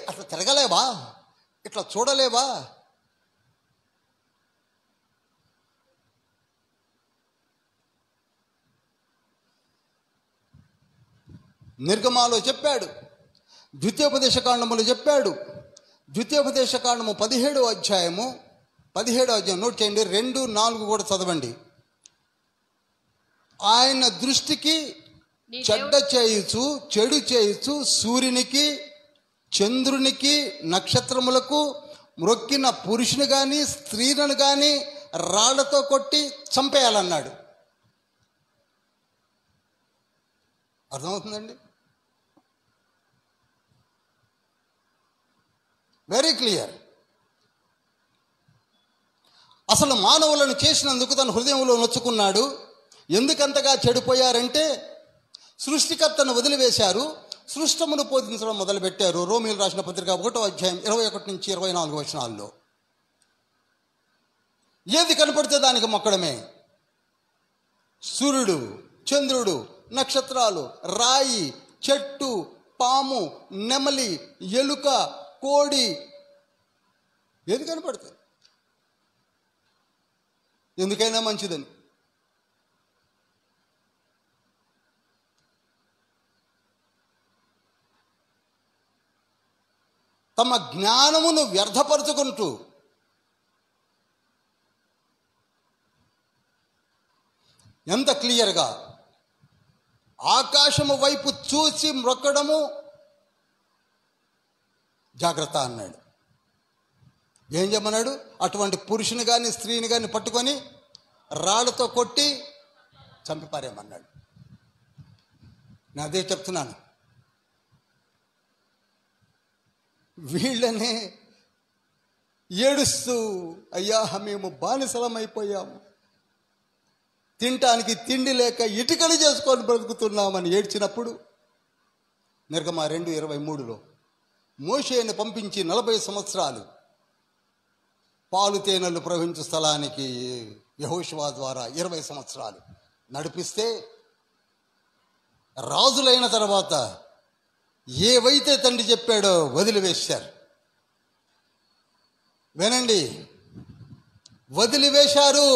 అట్లా తిరగలేవా, ఇట్లా చూడలేవా? నిర్గమాలో చెప్పాడు, ద్వితీయోపదేశ కాండములో చెప్పాడు. ద్వితీయోపదేశ కాండము 17వ అధ్యాయము నోట్ చేయండి, 2, 4 కూడా చదవండి. ఆయన దృష్టికి చెడ్డు చేయుచు సూర్యునికి, చంద్రునికి, నక్షత్రములకు మ్రొక్కిన పురుషుని కానీ స్త్రీలను కానీ రాళ్లతో కొట్టి చంపేయాలన్నాడు. అర్థమవుతుందండి? Very clear. అసలు మానవులను చేసినందుకు తన హృదయంలో నొచ్చుకున్నాడు. ఎందుకంతగా చెడిపోయారంటే సృష్టికర్తను వదిలివేశారు, సృష్టమును బోధించడం మొదలుపెట్టారు. రోమీయులు రాసిన పత్రిక 1వ అధ్యాయం 21 నుంచి 24 వచనాల్లో ఏది కనపడితే దానికి మొక్కడమే. సూర్యుడు, చంద్రుడు, నక్షత్రాలు, రాయి, చెట్టు, పాము, నెమలి, ఎలుక, కోడి, ఏది కనపడుతుంది ఎందుకైనా మంచిదని. తమ జ్ఞానమును వ్యర్థపరుచుకుంటూ ఎంత క్లియర్గా ఆకాశము వైపు చూసి మ్రొక్కడము జాగ్రత్త అన్నాడు. ఏం చెప్పన్నాడు? అటువంటి పురుషుని కానీ స్త్రీని కానీ పట్టుకొని రాళ్ళతో కొట్టి చంపిపారేమన్నాడు. నేను అదే చెప్తున్నాను. వీళ్ళనే ఏడుస్తూ, అయ్యా మేము బానిసలమైపోయాము, తినటానికి తిండి లేక ఇటుకలు చేసుకొని బ్రతుకుతున్నామని ఏడ్చినప్పుడు నిర్గమ 2:23లో మోషేని పంపించి 40 సంవత్సరాలు పాలు తేనెలు ప్రవహించు స్థలానికి యెహోషువ ద్వారా 20 సంవత్సరాలు నడిపిస్తే, రాజులైన తర్వాత ఏవైతే తండ్రి చెప్పాడో వదిలివేశారు. వినండి, వదిలివేశారు.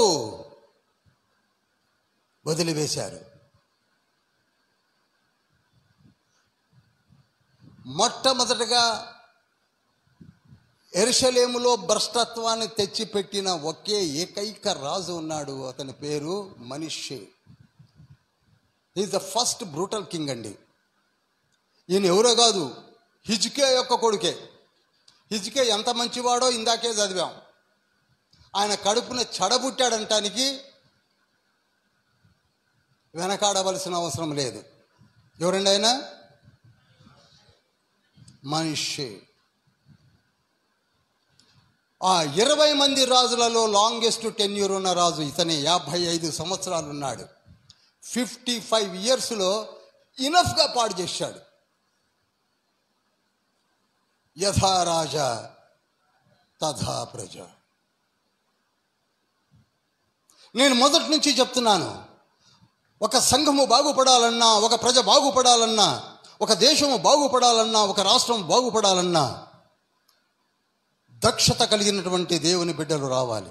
మొట్టమొదటగా యెరూషలేములో భ్రష్టత్వాన్ని తెచ్చిపెట్టిన ఒకే ఏకైక రాజు ఉన్నాడు. అతని పేరు Manasseh. Is the first brutal king అండి. ఈయన ఎవరో కాదు, హిజ్కియా యొక్క కొడుకే. హిజ్కియా ఎంత మంచివాడో ఇందాకే చదివాం. ఆయన కడుపున చెడబుట్టాడంటానికి వెనకాడవలసిన అవసరం లేదు. ఎవరండి ఆయన? మనష్షే. ఆ 20 మంది రాజులలో లాంగెస్ట్ టెన్యూర్ ఉన్న రాజు ఇతనే. 55 సంవత్సరాలు ఉన్నాడు. 55 ఇయర్స్లో ఇనఫ్గా పాడు చేశాడు. యథా రాజా తథా ప్రజ. నేను మొదటి నుంచి చెప్తున్నాను, ఒక సంఘము బాగుపడాలన్నా, ఒక ప్రజ బాగుపడాలన్నా, ఒక దేశము బాగుపడాలన్నా, ఒక రాష్ట్రం బాగుపడాలన్నా దక్షత కలిగినటువంటి దేవుని బిడ్డలు రావాలి.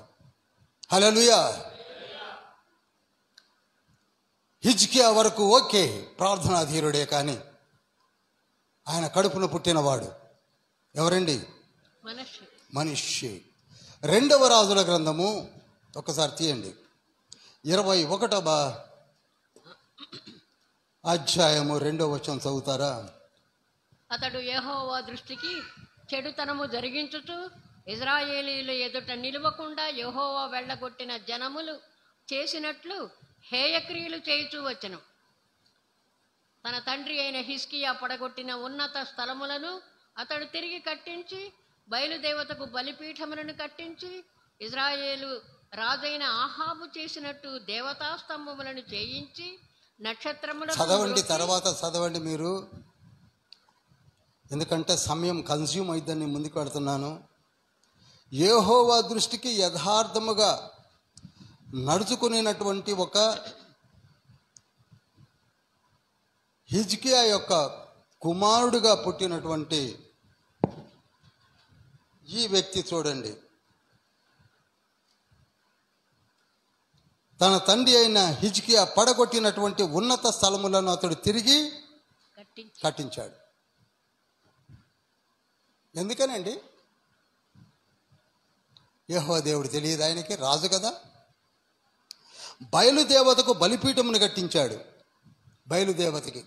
హల్లెలూయా. హిజ్కియా వరకు ఓకే, ప్రార్థనాధీరుడే, కానీ ఆయన కడుపున పుట్టినవాడు ఎవరండి? మనష్షే. 2వ రాజుల గ్రంథము ఒకసారి తీయండి. 21వ అధ్యాయము 2వ వచనం చదువుతారా? అతడు యెహోవా దృష్టికి చెడుతనము జరిగించుచు ఇశ్రాయేలీయుల ఎదుట నిలవకుండా యెహోవా వెళ్ళగొట్టిన జనములు చేసినట్లు హేయక్రియలు చేయుచూ వచ్చెను. తన తండ్రి అయిన హిజ్కియా పడగొట్టిన ఉన్నత స్థలములను అతడు తిరిగి కట్టించి, బయలుదేవతకు బలిపీఠములను కట్టించి, ఇశ్రాయేలు రాజైన ఆహాబు చేసినట్టు దేవతా స్తంభములను చేయించి, నక్షత్రములను చదవండి, తర్వాత చదవండి మీరు, ఎందుకంటే సమయం కన్జ్యూమ్ అయిద్దని ముందుకు పెడుతున్నాను. యెహోవా దృష్టికి యథార్థముగా నడుచుకునేటువంటి ఒక హిజ్కియా యొక్క కుమారుడుగా పుట్టినటువంటి ఈ వ్యక్తి చూడండి, తన తండ్రి అయిన హిజ్కియా పడగొట్టినటువంటి ఉన్నత స్థలములను అతడు తిరిగి కట్టించాడు. ఎందుకనండి? యెహోవా దేవుడు తెలియదు ఆయనకి? రాజు కదా. బయలుదేవతకు బలిపీఠమును కట్టించాడు. బయలుదేవతకి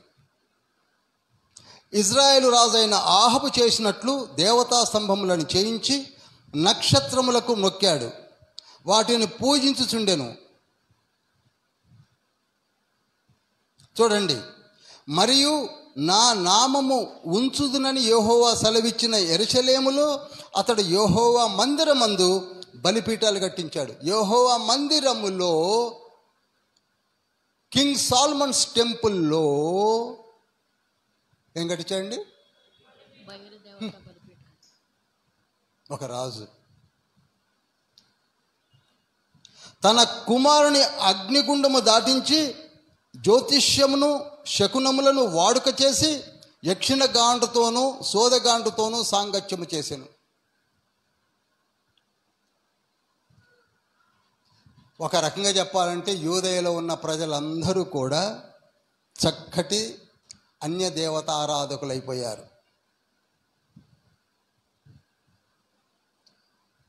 ఇజ్రాయేలు రాజైన ఆహాబు చేసినట్లు దేవతా స్తంభములను చేయించి నక్షత్రములకు మొక్కాడు, వాటిని పూజించుచుండెను. చూడండి, మరియు నా నామము ఉంచుదునని యెహోవా సెలవిచ్చిన యెరూషలేములో అతడు యెహోవా మందిరమందు బలిపీఠాలు కట్టించాడు. యెహోవా మందిరములో, కింగ్ సాల్మన్స్ టెంపుల్లో ఏం కట్టించాడండి? ఒక రాజు తన కుమారుని అగ్నిగుండము దాటించి జ్యోతిష్యమును శకునములను వాడుక చేసి యక్షిణగాండుతోనూ సోదగాండుతోనూ సాంగత్యము చేసెను. ఒక రకంగా చెప్పాలంటే యూదయలో ఉన్న ప్రజలందరూ కూడా చక్కటి అన్య దేవతారాధకులైపోయారు.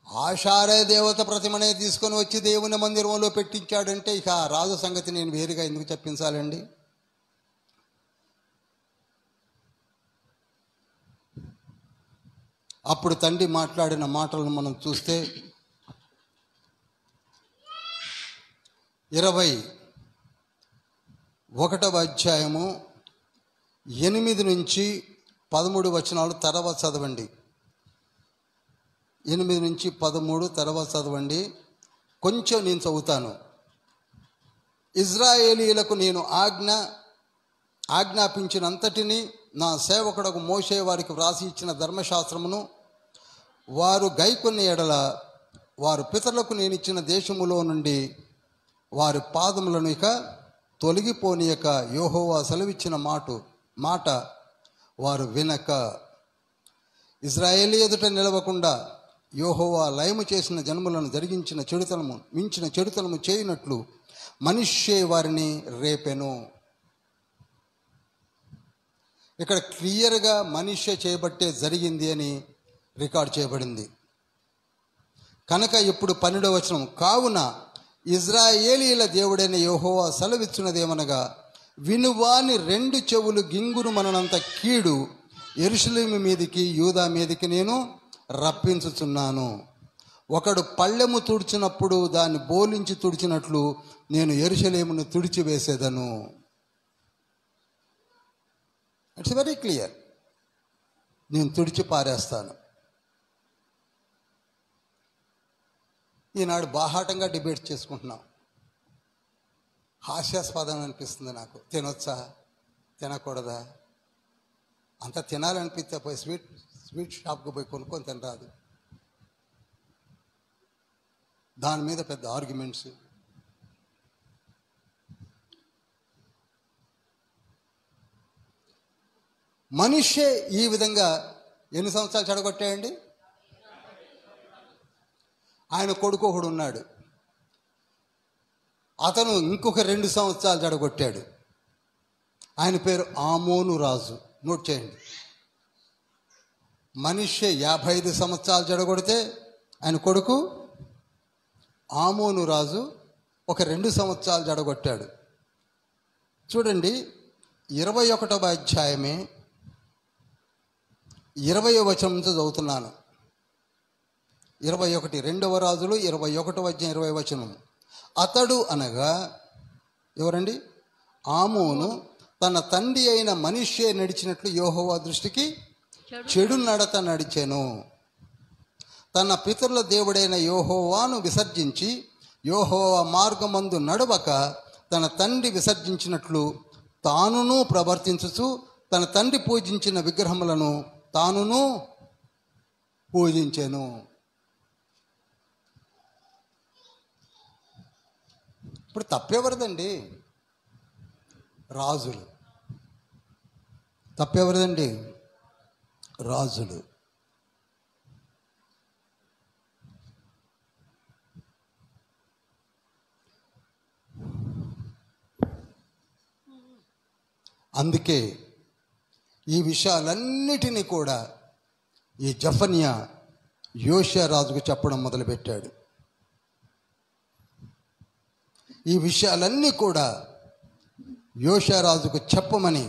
ఆషారే దేవత ప్రతిమనే తీసుకొని వచ్చి దేవుని మందిరంలో పెట్టించాడంటే ఇక ఆ రాజు సంగతి నేను వేరుగా ఎందుకు చెప్పించాలండి? అప్పుడు తండ్రి మాట్లాడిన మాటలను మనం చూస్తే 21వ అధ్యాయము 8 నుంచి 13 వచనాలు తర్వాత చదవండి. 8 నుంచి 13 తర్వాత చదవండి. కొంచెం నేను చదువుతాను. ఇజ్రాయేలీయులకు నేను ఆజ్ఞాపించినంతటిని నా సేవకుడకు మోషే వారికి వ్రాసి ఇచ్చిన ధర్మశాస్త్రమును వారు గైకొన్న ఎడల వారు పితరులకు నేను ఇచ్చిన దేశములో నుండి వారి పాదములను ఇక తొలగిపోనీయక యెహోవా సెలవిచ్చిన మాట వారు వినక ఇశ్రాయేలు ఎదుట నిలవకుండా యెహోవా లయము చేసిన జన్ములను మించిన చెడుతనము చేయనట్లు మనుష్యే వారిని రేపెను. ఇక్కడ క్లియర్గా మనుష్య చేయబట్టే జరిగింది అని రికార్డ్ చేయబడింది. కనుక ఇప్పుడు 12వ వచనం, కావున ఇశ్రాయేలీయుల దేవుడైన యెహోవా సెలవిచ్చున్నదేమనగా, వినువాని 2 చెవులు గింగురు మననంత కీడు యెరూషలేము మీదికి యూదా మీదికి నేను రప్పించుచున్నాను. ఒకడు పళ్ళెము తుడిచినప్పుడు దాన్ని బోలించి తుడిచినట్లు నేను యెరూషలేమును తుడిచివేసేదను. It's very clear. నేను తుడిచి పారేస్తాను. ఈనాడు బాహాటంగా డిబేట్ చేసుకుంటున్నాం. హాస్యాస్పదం అనిపిస్తుంది నాకు. తినొచ్చా తినకూడదా? అంత తినాలనిపిస్తే పోయి స్వీట్ షాప్కి పోయి కొనుక్కొని తినరాదు. దాని మీద పెద్ద ఆర్గ్యుమెంట్స్. మనిషే ఈ విధంగా ఎన్ని సంవత్సరాలు చెడగొట్టాయండి? ఆయన కొడుకు ఒకడు ఉన్నాడు, అతను ఇంకొక 2 సంవత్సరాలు చెడగొట్టాడు. ఆయన పేరు ఆమోను రాజు. నోట్ చేయండి. మనిషి 55 సంవత్సరాలు చెడగొడితే ఆయన కొడుకు ఆమోను రాజు ఒక 2 సంవత్సరాలు చెడగొట్టాడు. చూడండి, 21వ అధ్యాయమే 20వ వచనం నుంచి చదువుతున్నాను. 21 2వ రాజులు 21వ అధ్యాయం 20వ వచనం. అతడు అనగా ఎవరండి? ఆమోను తన తండ్రి అయిన మనిషే నడిచినట్లు యెహోవా దృష్టికి చెడు నడత నడిచెను. తన పితరుల దేవుడైన యెహోవాను విసర్జించి యెహోవా మార్గమందు నడవక తన తండ్రి విసర్జించినట్లు తానును ప్రవర్తించుచు తన తండ్రి పూజించిన విగ్రహములను తానును పూజించెను. ఇప్పుడు తప్పెవరిదండి? రాజులు. తప్పెవరిదండి? రాజులు. అందుకే ఈ విషయాలన్నిటినీ కూడా ఈ జఫన్యా యోషియా రాజుకు చెప్పడం మొదలుపెట్టాడు. ఈ విషయాలన్నీ కూడా యోషియా రాజుకు చెప్పమని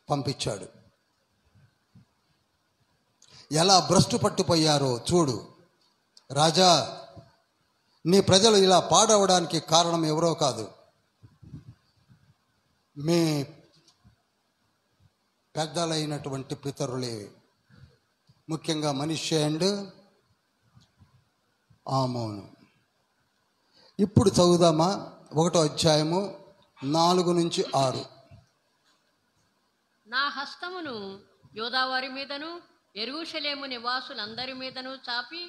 పంపించాడు. ఎలా భ్రష్టు పట్టుపోయారో చూడు రాజా, నీ ప్రజలు ఇలా పాడవడానికి కారణం ఎవరో కాదు, మీ పెద్దలైనటువంటి పితరులే, ముఖ్యంగా మనిషి అండ్ ఆమోను. ఇప్పుడు చదువుదామా 1వ అధ్యాయము 4 నుంచి 6. నా హస్తమును యోదావారి మీదను యెరూషలేము నివాసులందరి మీదను చాపి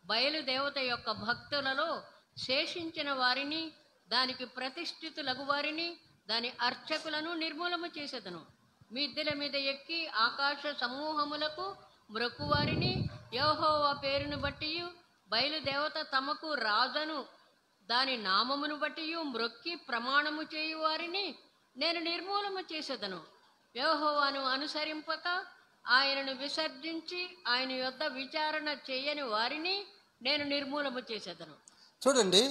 బయలుదేవత యొక్క భక్తులలో శేషించిన వారిని, దానికి ప్రతిష్ఠితులగు వారిని, దాని అర్చకులను నిర్మూలము చేసేదను. మిద్దెల మీద ఎక్కి ఆకాశ సమూహములకు మ్రొక్కువారిని, యెహోవా పేరును బట్టి బయలుదేవత తమకు రాజను దాని నామమును బట్టి మ్రొక్కి ప్రమాణము చేయువారిని నేను నిర్మూలము చేసేదను. యెహోవాను అనుసరింపక ఆయనను విసర్జించి ఆయన యొద్ద విచారణ చేయని వారిని నేను నిర్మూలము చేసేదను. చూడండి,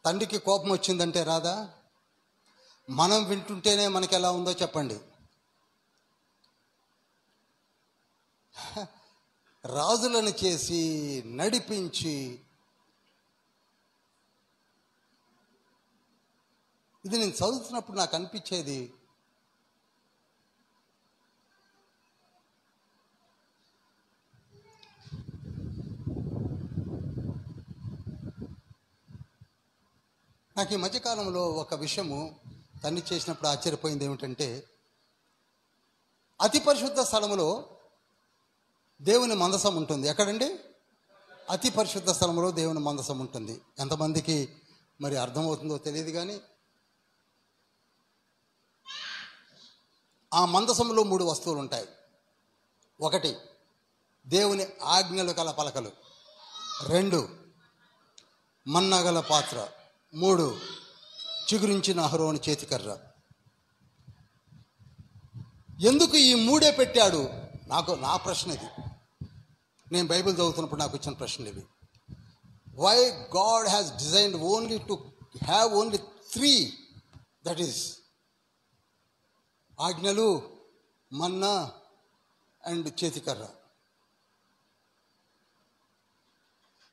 తండ్రికి కోపం వచ్చిందంటే రాదా? మనం వింటుంటేనే మనకి ఎలా ఉందో చెప్పండి. రాజులను చేసి నడిపించి, ఇది నేను చదువుతున్నప్పుడు నాకు అనిపించేది, నాకు ఈ మధ్యకాలంలో ఒక విషయము తండ్రి చేసినప్పుడు ఆశ్చర్యపోయింది. ఏమిటంటే, అతి పరిశుద్ధ స్థలములో దేవుని మందసం ఉంటుంది. ఎక్కడండి? అతి పరిశుద్ధ స్థలంలో దేవుని మందసం ఉంటుంది. ఎంతమందికి మరి అర్థమవుతుందో తెలియదు కానీ ఆ మందసంలో 3 వస్తువులు ఉంటాయి. 1 దేవుని ఆజ్ఞలు గల పలకలు, 2 మన్నా గల పాత్ర, 3 చిగురించిన అహరోను చేతికర్ర. ఎందుకు ఈ 3 పెట్టాడు? నా ప్రశ్న ఇది. నేను బైబిల్ చదువుతున్నప్పుడు నాకు వచ్చిన ప్రశ్నలు ఇవి. Why God has designed only to have only 3, that is ఆజ్ఞలు, మన్నా అండ్ చేతికర్ర.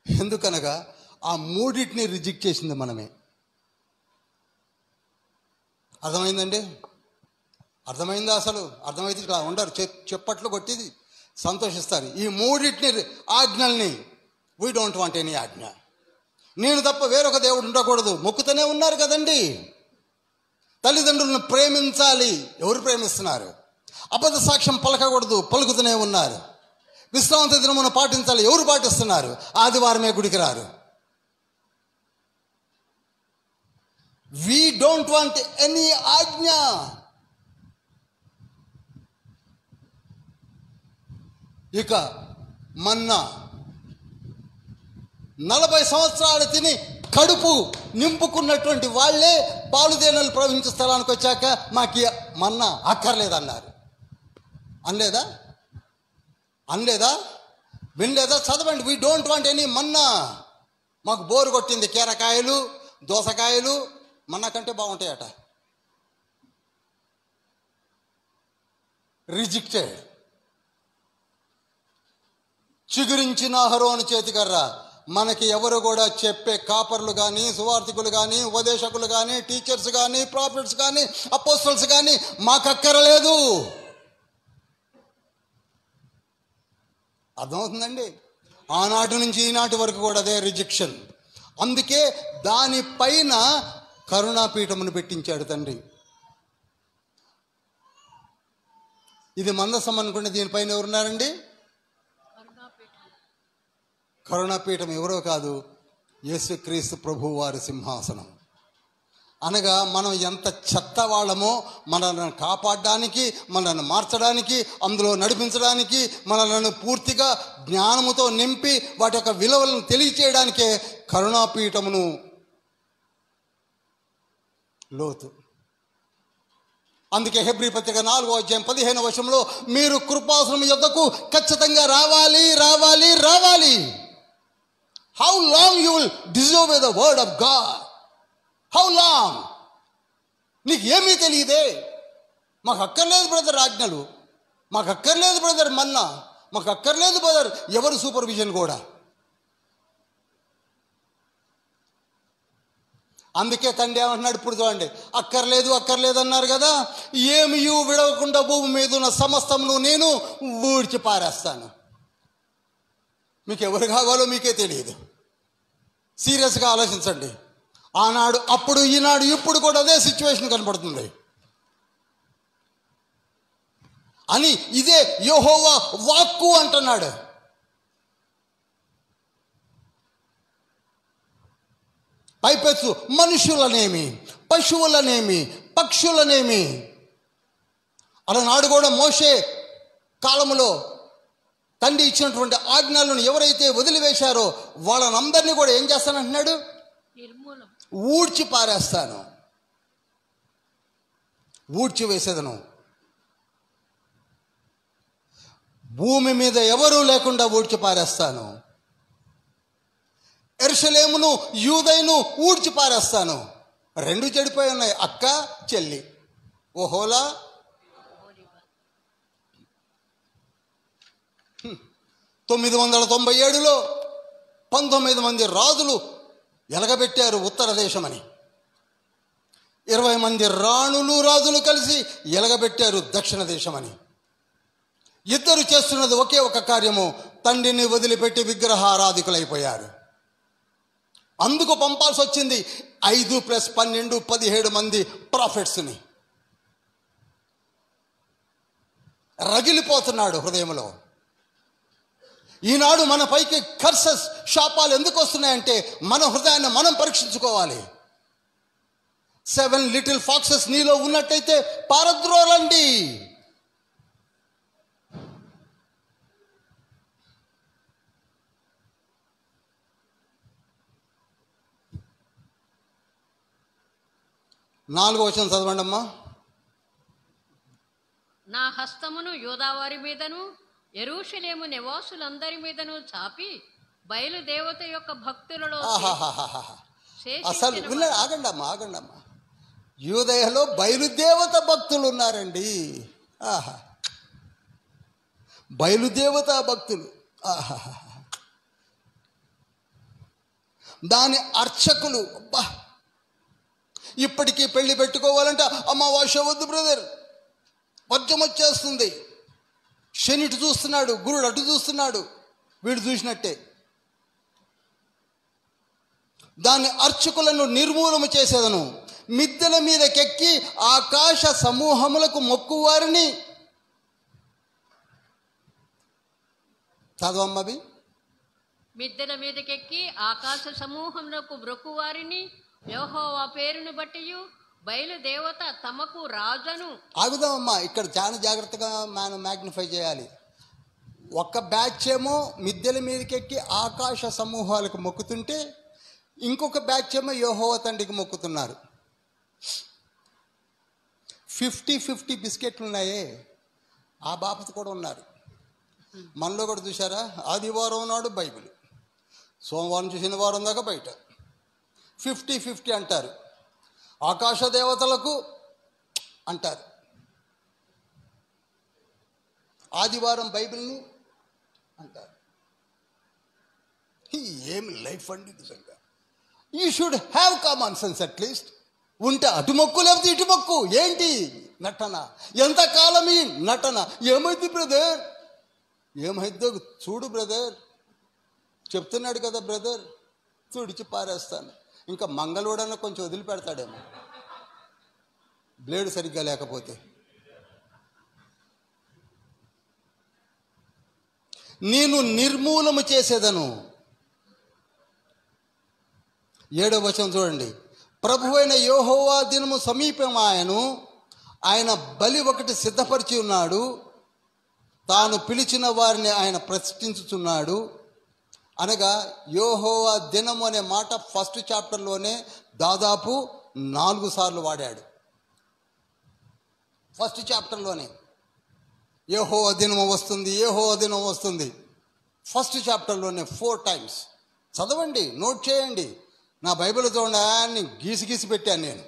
ఎందుకనగా ఆ 3 రిజెక్ట్ చేసింది మనమే. అర్థమైందండి? అర్థమైందా? అసలు అర్థమైతే ఇట్లా ఉండరు, చెప్పట్లు కొట్టిది సంతోషిస్తారు. ఈ 3 ఆజ్ఞల్ని వీ డోంట్ వాంట్ ఎనీ ఆజ్ఞ. నేను తప్ప వేరొక దేవుడు ఉండకూడదు. మొక్కుతూనే ఉన్నారు కదండి. తల్లిదండ్రులను ప్రేమించాలి, ఎవరు ప్రేమిస్తున్నారు? అబద్ధ సాక్ష్యం పలకకూడదు, పలుకుతూనే ఉన్నారు. విశ్రాంతి దినమును పాటించాలి, ఎవరు పాటిస్తున్నారు? ఆదివారమే గుడికి రారు. వీ డోంట్ వాంట్ ఎనీ ఆజ్ఞ. ఇక మన్నా 40 సంవత్సరాలు తిని కడుపు నింపుకున్నటువంటి వాళ్ళే పాలుదేనలు ప్రవహించే స్థలానికి వచ్చాక మాకు మన్నా అక్కర్లేదన్నారు. అనలేదా? వినలేదా? చదవండి. వీ డోంట్ వాంట్ ఎనీ మన్నా. మాకు బోరు కొట్టింది. కీరకాయలు, దోసకాయలు మన్నా కంటే బాగుంటాయట. రిజెక్టెడ్. చిగురించిన అహరోను చేతికర్ర. మనకి ఎవరు కూడా చెప్పే కాపర్లు కానీ, సువార్థికులు కానీ, ఉపదేశకులు కానీ, టీచర్స్ కానీ, ప్రాఫిట్స్ కానీ, అపోస్టల్స్ కానీ మాకక్కరలేదు. అర్థమవుతుందండి? ఆనాటి నుంచి ఈనాటి వరకు కూడా అదే రిజెక్షన్. అందుకే దానిపైన కరుణాపీఠమును పెట్టించాడు తండ్రి. ఇది మందసం అనుకుంటే దీనిపైన ఎవరున్నారండి? కరుణాపీఠం ఎవరో కాదు, యేసుక్రీస్తు ప్రభువు వారి సింహాసనం. అనగా మనం ఎంత చెత్త వాళ్ళమో మనల్ని కాపాడడానికి, మనల్ని మార్చడానికి, అందులో నడిపించడానికి, మనల్ని పూర్తిగా జ్ఞానముతో నింపి వాటి యొక్క విలువలను తెలియచేయడానికే కరుణాపీఠమును లోతు. అందుకే హెబ్రీ పత్రిక 4వ అధ్యాయం 15వ వచనంలో మీరు కృపాసనం యొద్దకు ఖచ్చితంగా రావాలి, రావాలి, రావాలి. How long you will disobey the word of God? How long? నీకు ఏమీ తెలియదే. మాకు అక్కర్లేదు బ్రదర్ ఆజ్ఞలు, మాకు అక్కర్లేదు బ్రదర్ మన్నా, మాకు అక్కర్లేదు బ్రదర్ ఎవరు సూపర్విజన్ కూడా. అందుకే తండ్రి ఏమంటున్నాడు ఇప్పుడు చూడండి, అక్కర్లేదు అన్నారు కదా, ఏమి విడవకుండా భూమి మీద ఉన్న సమస్తమును నేను ఊడ్చి పారేస్తాను. మీకు ఎవరు కావాలో మీకే తెలియదు. సీరియస్గా ఆలోచించండి. ఆనాడు, అప్పుడు, ఈనాడు, ఇప్పుడు కూడా అదే సిచ్యువేషన్ కనపడుతుంది. అని ఇదే యెహోవా వాక్కు అంటున్నాడు. పైపెచ్చు మనుషులనేమి, పశువులనేమి, పక్షులనేమి. అలనాడు కూడా మోషే కాలములో తండ్రి ఇచ్చినటువంటి ఆజ్ఞలను ఎవరైతే వదిలివేశారో వాళ్ళనందరినీ కూడా ఏం చేస్తానంటున్నాడు? ఊడ్చి పారేస్తాను, ఊడ్చి వేసేదను. భూమి మీద ఎవరూ లేకుండా ఊడ్చి పారేస్తాను. యెరూషలేమును, యూదయను ఊడ్చి పారేస్తాను. 2 చెడిపోయి ఉన్నాయి, అక్క చెల్లి. ఓహోలా 997లో 19 మంది రాజులు ఎలగబెట్టారు ఉత్తర దేశమని. 20 మంది రాణులు, రాజులు కలిసి ఎలగబెట్టారు దక్షిణ దేశమని. ఇద్దరు చేస్తున్నది ఒకే ఒక కార్యము, తండ్రిని వదిలిపెట్టి విగ్రహారాధికులైపోయారు. అందుకు పంపాల్సి వచ్చింది 5 + 12 17 మంది ప్రాఫిట్స్ని. రగిలిపోతున్నాడు హృదయంలో. ఈనాడు మన పైకి కర్సెస్, శాపాలు ఎందుకు వస్తున్నాయంటే మన హృదయాన్ని మనం పరీక్షించుకోవాలి. 7 లిటిల్ ఫాక్సెస్ నీలో ఉన్నట్టయితే పారద్రోలండి. నాలుగో వచనం చదవండి అమ్మా. నా హస్తమును యూదావారి మీదను యెరూషలేము నివాసులందరి మీదను చాపి బయలుదేవత యొక్క భక్తులలో అసలు ఆగండి అమ్మా. యూదయలో బయలుదేవత భక్తులు ఉన్నారండి. ఆహా, బయలుదేవత భక్తులు. ఆహా, దాని అర్చకులు. అబ్బా, ఇప్పటికీ పెళ్లి పెట్టుకోవాలంటే అమావాస్య వద్దు బ్రదర్, వర్జం వచ్చేస్తుంది. శని ఇటు చూస్తున్నాడు, గురుడు అటు చూస్తున్నాడు, వీడు చూసినట్టే. దాని అర్చకులను నిర్మూలన చేసేదను, మిద్దెల మీదకెక్కి ఆకాశ సమూహములకు మొక్కువారిని. చదవమ్మవి. మిద్దెల మీదకెక్కి ఆకాశ సమూహములకు మొక్కువారిని యెహోవా పేరును బట్టి బయలుదేవత తమకు రాజను. ఆగుదామమ్మా, ఇక్కడ చాలా జాగ్రత్తగా మనం మ్యాగ్నిఫై చేయాలి. ఒక బ్యాచ్ ఏమో మిద్దెల మీదకెక్కి ఆకాశ సమూహాలకు మొక్కుతుంటే, ఇంకొక బ్యాచ్ ఏమో యెహోవా తండ్రికి మొక్కుతున్నారు. 50-50 బిస్కెట్లు ఉన్నాయే, ఆ బాపత కూడా ఉన్నారు. మనలో కూడా చూసారా, ఆదివారం నాడు బైబిల్, సోమవారం నుంచి శనివారం దాకా బయట. 50-50 అంటారు. ఆకాశ దేవతలకు అంటారు, ఆదివారం బైబిల్ని అంటారు. ఏం లైఫ్ అండి నిజంగా. You should have common sense at least. ఉంటే అటు మొక్కు లేకపోతే ఇటు మొక్కు. ఏంటి నటన? ఎంతకాలం ఈ నటన? ఏమైంది బ్రదర్? ఏమైందో చూడు బ్రదర్, చెప్తున్నాడు కదా బ్రదర్, తుడిచి పారేస్తాను. ఇంకా మంగళవాడన్నా కొంచెం వదిలిపెడతాడేమో, బ్లేడ్ సరిగ్గా లేకపోతే. నేను నిర్మూలము చేసేదను. 7వ వచనం చూడండి. ప్రభువైన యెహోవా దినము సమీపమాయెను, ఆయన బలి ఒకటి సిద్ధపరిచి ఉన్నాడు, తాను పిలిచిన వారిని ఆయన ప్రశ్నించుచున్నాడు. అనగా యెహోవా దినము అనే మాట ఫస్ట్ చాప్టర్లోనే దాదాపు 4 సార్లు వాడాడు. ఫస్ట్ చాప్టర్లోనే యెహోవా దినము వస్తుంది, యెహోవా దినం వస్తుంది. ఫస్ట్ చాప్టర్లోనే 4 times. చదవండి, నోట్ చేయండి. నా బైబిల్ చూడండి, గీసి పెట్టాను నేను.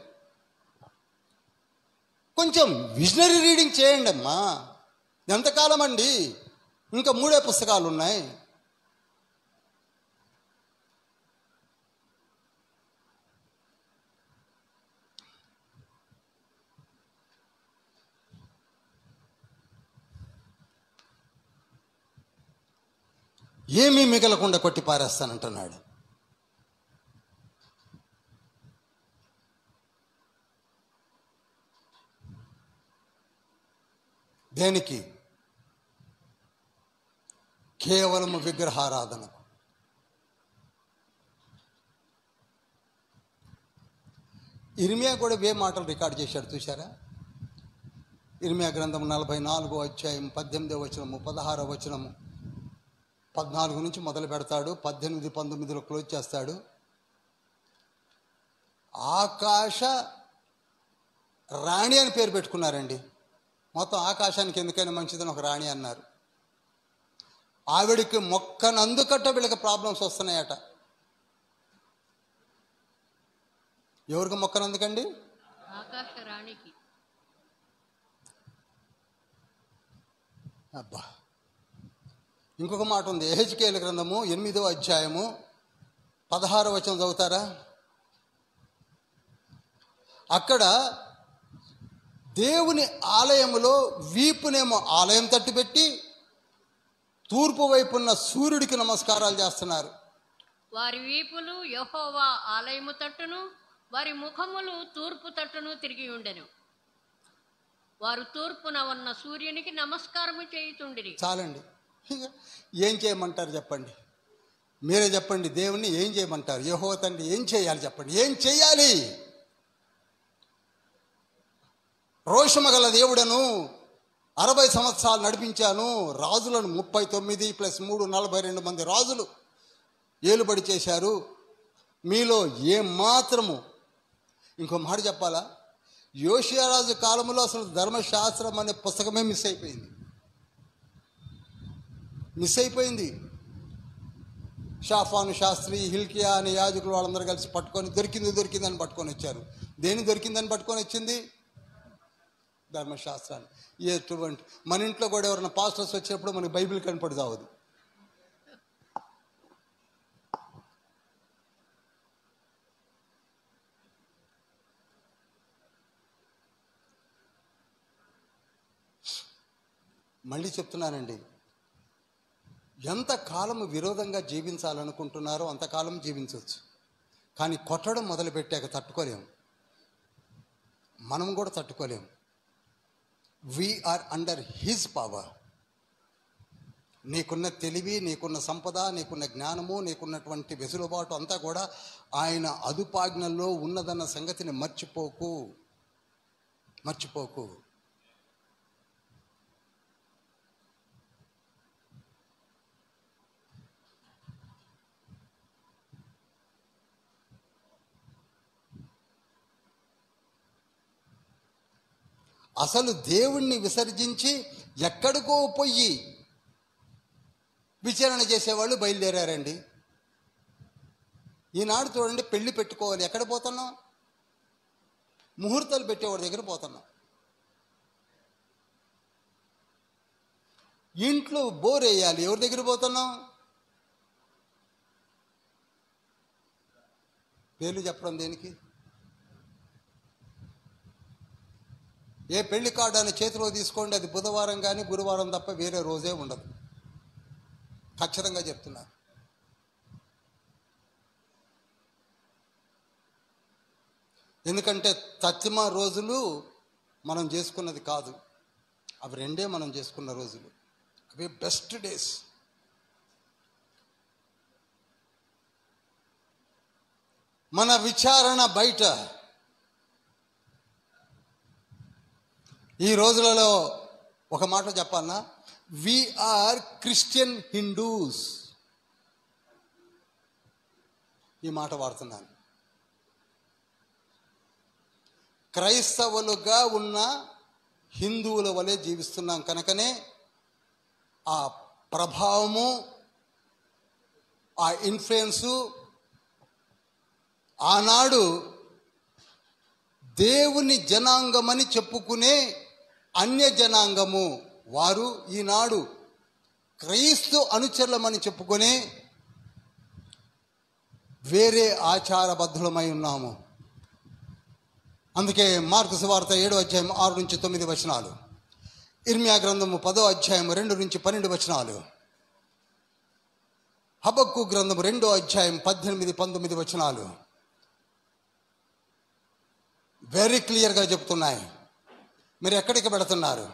కొంచెం విజనరీ రీడింగ్ చేయండి అమ్మా. ఎంతకాలం అండి? ఇంకా 3 పుస్తకాలు ఉన్నాయి. ఏమీ మిగలకుండా కొట్టి పారేస్తానంటున్నాడు. దేనికి? కేవలం విగ్రహారాధన. ఇర్మియా కూడా ఇవే మాటలు రికార్డ్ చేశాడు, చూశారా? ఇర్మియా గ్రంథం 44వ అధ్యాయం 18వ వచనము, 16వ వచనము, 14 నుంచి మొదలు పెడతాడు, 18, 19లో క్లోజ్ చేస్తాడు. ఆకాశ రాణి అని పేరు పెట్టుకున్నారండి. మొత్తం ఆకాశానికి ఎందుకైనా మంచిదని ఒక రాణి అన్నారు. ఆవిడికి మొక్కనందుకట్ట వీళ్ళకి ప్రాబ్లమ్స్ వస్తున్నాయట. ఎవరికి మొక్కనందుకండి? ఆకాశ రాణికి. అబ్బా, ఇంకొక మాట ఉంది. యెహెజ్కేలు గ్రంథము 8వ అధ్యాయము 16వ వచనం చదువుతారా? అక్కడ దేవుని ఆలయములో వీపునేమో ఆలయం తట్టు పెట్టి తూర్పు వైపున్న సూర్యుడికి నమస్కారాలు చేస్తున్నారు. వారి వీపులు యెహోవా ఆలయము తట్టును, వారి ముఖములు తూర్పు తట్టును తిరిగి ఉండెను. వారు తూర్పున ఉన్న సూర్యునికి నమస్కారము చేయుచుండిరి. చాలండి. ఇక ఏం చేయమంటారు చెప్పండి, మీరే చెప్పండి. దేవుణ్ణి ఏం చేయమంటారు? యెహోవా తండ్రి ఏం చేయాలి చెప్పండి, ఏం చేయాలి? రోషము గల దేవుడను 60 సంవత్సరాలు నడిపించాను, రాజులను 39 + 3 42 మంది రాజులు ఏలుబడి చేశారు. మీలో ఏమాత్రము, ఇంకో మాట చెప్పాలా, యోషియా రాజు కాలంలో అసలు ధర్మశాస్త్రం అనే పుస్తకమే మిస్ అయిపోయింది. షాఫాను శాస్త్రి, హిల్కియా అనే యాజకులు వాళ్ళందరూ కలిసి పట్టుకొని దొరికిందని పట్టుకొని వచ్చారు. దేని దొరికిందని పట్టుకొని వచ్చింది? ధర్మశాస్త్రాన్ని. ఎటువంటి మన ఇంట్లో కూడా ఎవరైనా పాస్టర్స్ వచ్చినప్పుడు మనకి బైబిల్ కనపడి చావదు. మళ్ళీ చెప్తున్నానండి, ఎంతకాలం విరోధంగా జీవించాలనుకుంటున్నారో అంతకాలం జీవించవచ్చు. కానీ కొట్టడం మొదలుపెట్టాక తట్టుకోలేము, మనం కూడా తట్టుకోలేము. We are under his power. నీకున్న తెలివి, నీకున్న సంపద, నీకున్న జ్ఞానము, నీకున్నటువంటి వెసులుబాటు అంతా కూడా ఆయన అదుపాజ్ఞల్లో ఉన్నదన్న సంగతిని మర్చిపోకు. అసలు దేవుణ్ణి విసర్జించి ఎక్కడికో పోయి విచారణ చేసేవాళ్ళు బయలుదేరారండి. ఈనాడు చూడండి, పెళ్లి పెట్టుకోవాలి, ఎక్కడ పోతున్నాం? ముహూర్తాలు పెట్టేవాడి దగ్గర పోతున్నాం. ఇంట్లో బోర్ వేయాలి, ఎవరి దగ్గర పోతున్నాం? పేర్లు చెప్పడం దేనికి? ఏ పెళ్లి కార్డు అని చేతిలో తీసుకోండి, అది బుధవారం కానీ గురువారం తప్ప వేరే రోజే ఉండదు. ఖచ్చితంగా చెప్తున్నా. ఎందుకంటే తత్తిమ రోజులు మనం చేసుకున్నది కాదు, అవి 2 మనం చేసుకున్న రోజులు, అవి బెస్ట్ డేస్. మన విచారణ బయట. ఈ రోజులలో ఒక మాట చెప్పాలన్నా, వీఆర్ క్రిస్టియన్ హిందూస్. ఈ మాట వాడుతున్నాను. క్రైస్తవులుగా ఉన్న హిందువుల వలె జీవిస్తున్నాం కనుకనే ఆ ప్రభావము, ఆ ఇన్ఫ్లుయెన్సు ఆనాడు దేవుని జనాంగమని చెప్పుకునే అన్య జనాంగము వారు ఈనాడు క్రైస్తు అనుచరులమని చెప్పుకునే వేరే ఆచారబద్ధులమై ఉన్నాము. అందుకే మార్కు సువార్త 7వ అధ్యాయం 6 నుంచి 9 వచనాలు, ఇర్మియా గ్రంథము 10వ అధ్యాయం 2 నుంచి 12 వచనాలు, హబక్కు గ్రంథము 2వ అధ్యాయం 18, 19 వచనాలు వెరీ క్లియర్గా చెప్తున్నాయి. మీరు ఎక్కడికి వెళుతున్నారు,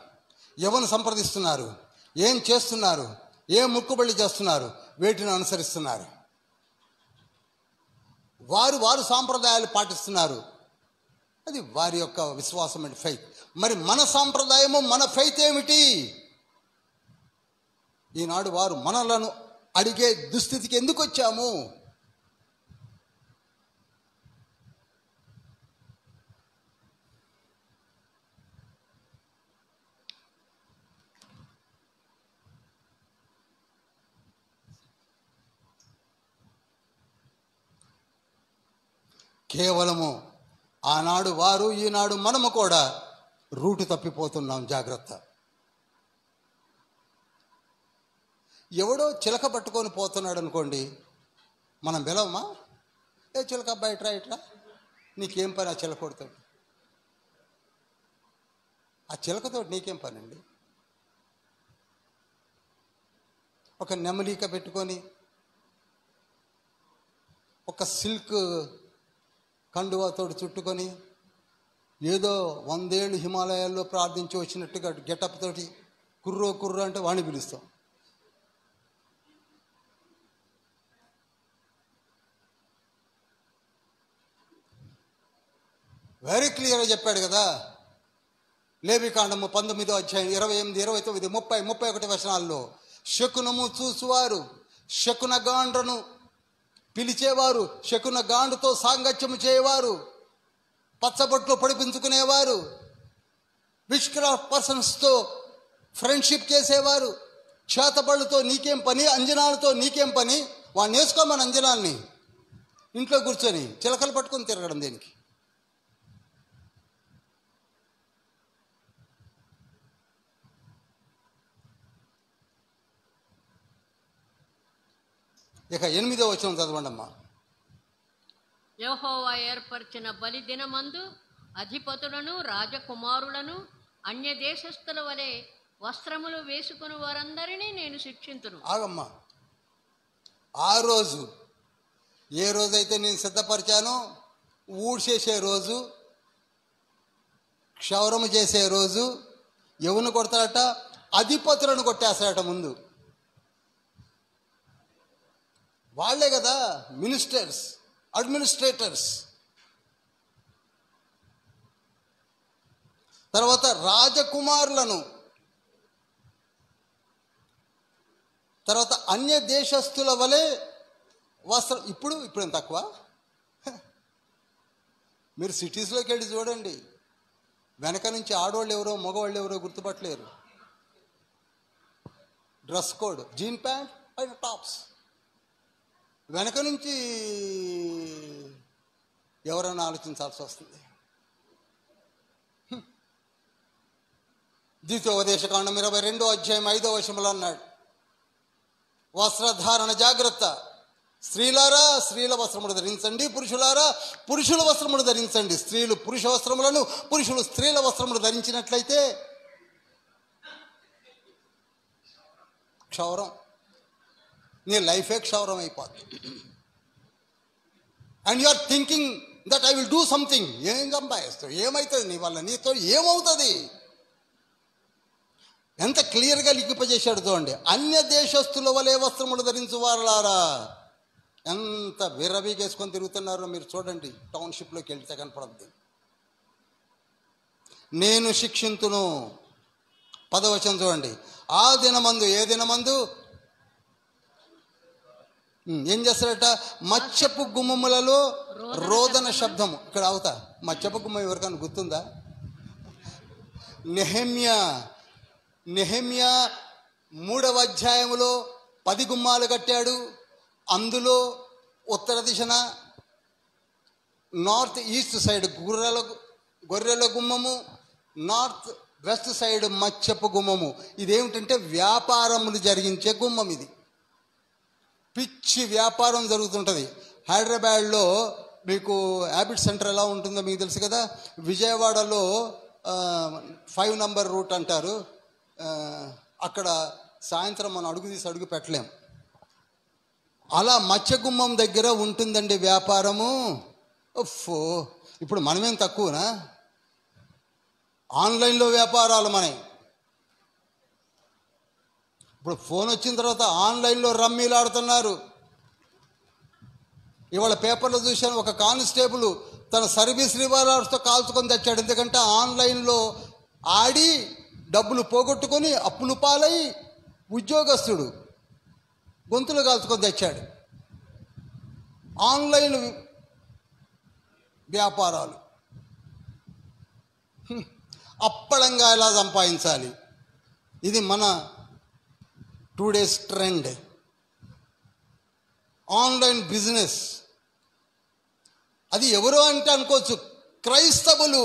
ఎవరిని సంప్రదిస్తున్నారు, ఏం చేస్తున్నారు, ఏ మొక్కుబళ్ళు చేస్తున్నారు, వేటిని అనుసరిస్తున్నారు. వారు సాంప్రదాయాలు పాటిస్తున్నారు, అది వారి యొక్క విశ్వాసం అండ్ ఫెయిత్. మరి మన సాంప్రదాయము, మన ఫెయిత్ ఏమిటి? ఈనాడు వారు మనలను అడిగే దుస్థితికి ఎందుకు వచ్చాము? కేవలము ఆనాడు వారు, ఈనాడు మనము కూడా రూటు తప్పిపోతున్నాం. జాగ్రత్త. ఎవడో చిలక పట్టుకొని పోతున్నాడు అనుకోండి, మనం పిలవమా? ఏ చిలక బయట ఇట్లా, నీకేం పని ఆ చిలకొడితో? ఆ చిలకతో నీకేం పని అండి? ఒక నెమలిక పెట్టుకొని, ఒక సిల్క్ కండువాతో చుట్టుకొని, ఏదో 100 ఏళ్ళు హిమాలయాల్లో ప్రార్థించి వచ్చినట్టుగా గెటప్ తోటి కుర్రో అంటే వాణ్ణి పిలుస్తాం. వెరీ క్లియర్గా చెప్పాడు కదా. లేవికాండము 19వ అధ్యాయం 28, 29, 30, 31 వచనాల్లో శకునము చూసువారు, శకునగాండ్రను పిలిచేవారు, శకునగాండుతో సాంగత్యము చేయవారు, పచ్చబొట్లు పొడిపించుకునేవారు, విష్క్రాఫ్ట్ పర్సన్స్తో ఫ్రెండ్షిప్ చేసేవారు, చేతబళ్ళుతో నీకేం పని, అంజనాలతో నీకేం పని, వాడిని వేసుకోమని అంజనాల్ని ఇంట్లో కూర్చొని చిలకలు పట్టుకొని తిరగడం దేనికి? ఇక 8వ వచనం చదవండి అమ్మా. యెహోవా ఏర్పరిచిన బలి దినమందు అధిపతులను రాజకుమారులను అన్య దేశస్థుల వలె వస్త్రములు వేసుకుని వారందరినీ నేను శిక్షింతును. ఆగమ్మా, ఆ రోజు ఏ రోజైతే నేను సిద్ధపరిచానో, ఊడ్చేసే రోజు, క్షౌరము చేసే రోజు, ఎవరిని కొడతాడట? అధిపతులను కొట్టేస్తాడట. ముందు వాళ్లే కదా మినిస్టర్స్, అడ్మినిస్ట్రేటర్స్. తర్వాత రాజకుమారులను, తర్వాత అన్య దేశస్థుల వలె వస్త్రం. ఇప్పుడు ఏం తక్కువ? మీరు సిటీస్లోకి వెళ్ళి చూడండి, వెనక నుంచి ఆడవాళ్ళు ఎవరో మగవాళ్ళు ఎవరో గుర్తుపట్టలేరు. డ్రెస్ కోడ్ జీన్ ప్యాంట్ పైన టాప్స్, వెనక నుంచి ఎవరైనా ఆలోచించాల్సి వస్తుంది. ద్వితీయోపదేశకాండం 22వ అధ్యాయం 5వ వచనంలో అన్నాడు, వస్త్రధారణ జాగ్రత్త, స్త్రీలారా స్త్రీల వస్త్రములు ధరించండి, పురుషులారా పురుషుల వస్త్రములు ధరించండి. స్త్రీలు పురుష వస్త్రములను, పురుషులు స్త్రీల వస్త్రములు ధరించినట్లయితే క్షౌరం, నీ లైఫే క్షౌరం అయిపోతుంది. And you are thinking that I will do something. ఏం సంపాదిస్తావు? ఏమవుతుంది నీ వల్ల? నీతో ఏమవుతుంది? ఎంత క్లియర్గా లిఖింపజేశాడు చూడండి. అన్య దేశస్తుల వలె వస్త్రములు ధరించు వారలారా. ఎంత విర్రవీగేసుకొని తిరుగుతున్నారో మీరు చూడండి, టౌన్షిప్లోకి వెళ్తే కనపడద్ది. నేను శిక్షింతును. 10వ వచనం చూడండి. ఆ దినమందు, ఏ దినమందు ఏం చేస్తాడట? మత్స్యపు గుమ్మములలో రోదన శబ్దము. ఇక్కడ అవుతా మత్స్యపు గుమ్మం ఎవరికైనా గుర్తుందా? నెహెమ్యా 3వ అధ్యాయములో 10 గుమ్మాలు కట్టాడు. అందులో ఉత్తర దిశన నార్త్ ఈస్ట్ సైడ్ గొర్రెల గుమ్మము, నార్త్ వెస్ట్ సైడ్ మత్స్యపు గుమ్మము. ఇదేమిటంటే వ్యాపారములు జరిగించే గుమ్మం. ఇది పిచ్చి వ్యాపారం జరుగుతుంటుంది. హైదరాబాద్లో మీకు హ్యాబిట్ సెంటర్ ఎలా ఉంటుందో మీకు తెలుసు కదా. విజయవాడలో 5 నంబర్ రూట్ అంటారు. అక్కడ సాయంత్రం మనం అడుగు తీసి అడుగు పెట్టలేం. అలా మత్స్యగుమ్మం దగ్గర ఉంటుందండి వ్యాపారము. ఓఫో, ఇప్పుడు మనమేం తక్కువనా? ఆన్లైన్లో వ్యాపారాలు మనవి. ఇప్పుడు ఫోన్ వచ్చిన తర్వాత ఆన్లైన్లో రమ్మీలు ఆడుతున్నారు. ఇవాళ పేపర్లో చూశాను, ఒక కానిస్టేబుల్ తన సర్వీస్ రివాల్వర్తో కాల్చుకొని తెచ్చాడు. ఎందుకంటే ఆన్లైన్లో ఆడి డబ్బులు పోగొట్టుకొని అప్పులు పాలై ఉద్యోగస్తుడు గొంతులు కాల్చుకొని తెచ్చాడు. ఆన్లైన్ వ్యాపారాలు. అప్పళంగా ఎలా సంపాదించాలి, ఇది మన 2 days ట్రెండ్. Online business. అది ఎవరో అంటే అనుకోవచ్చు, క్రైస్తవులు.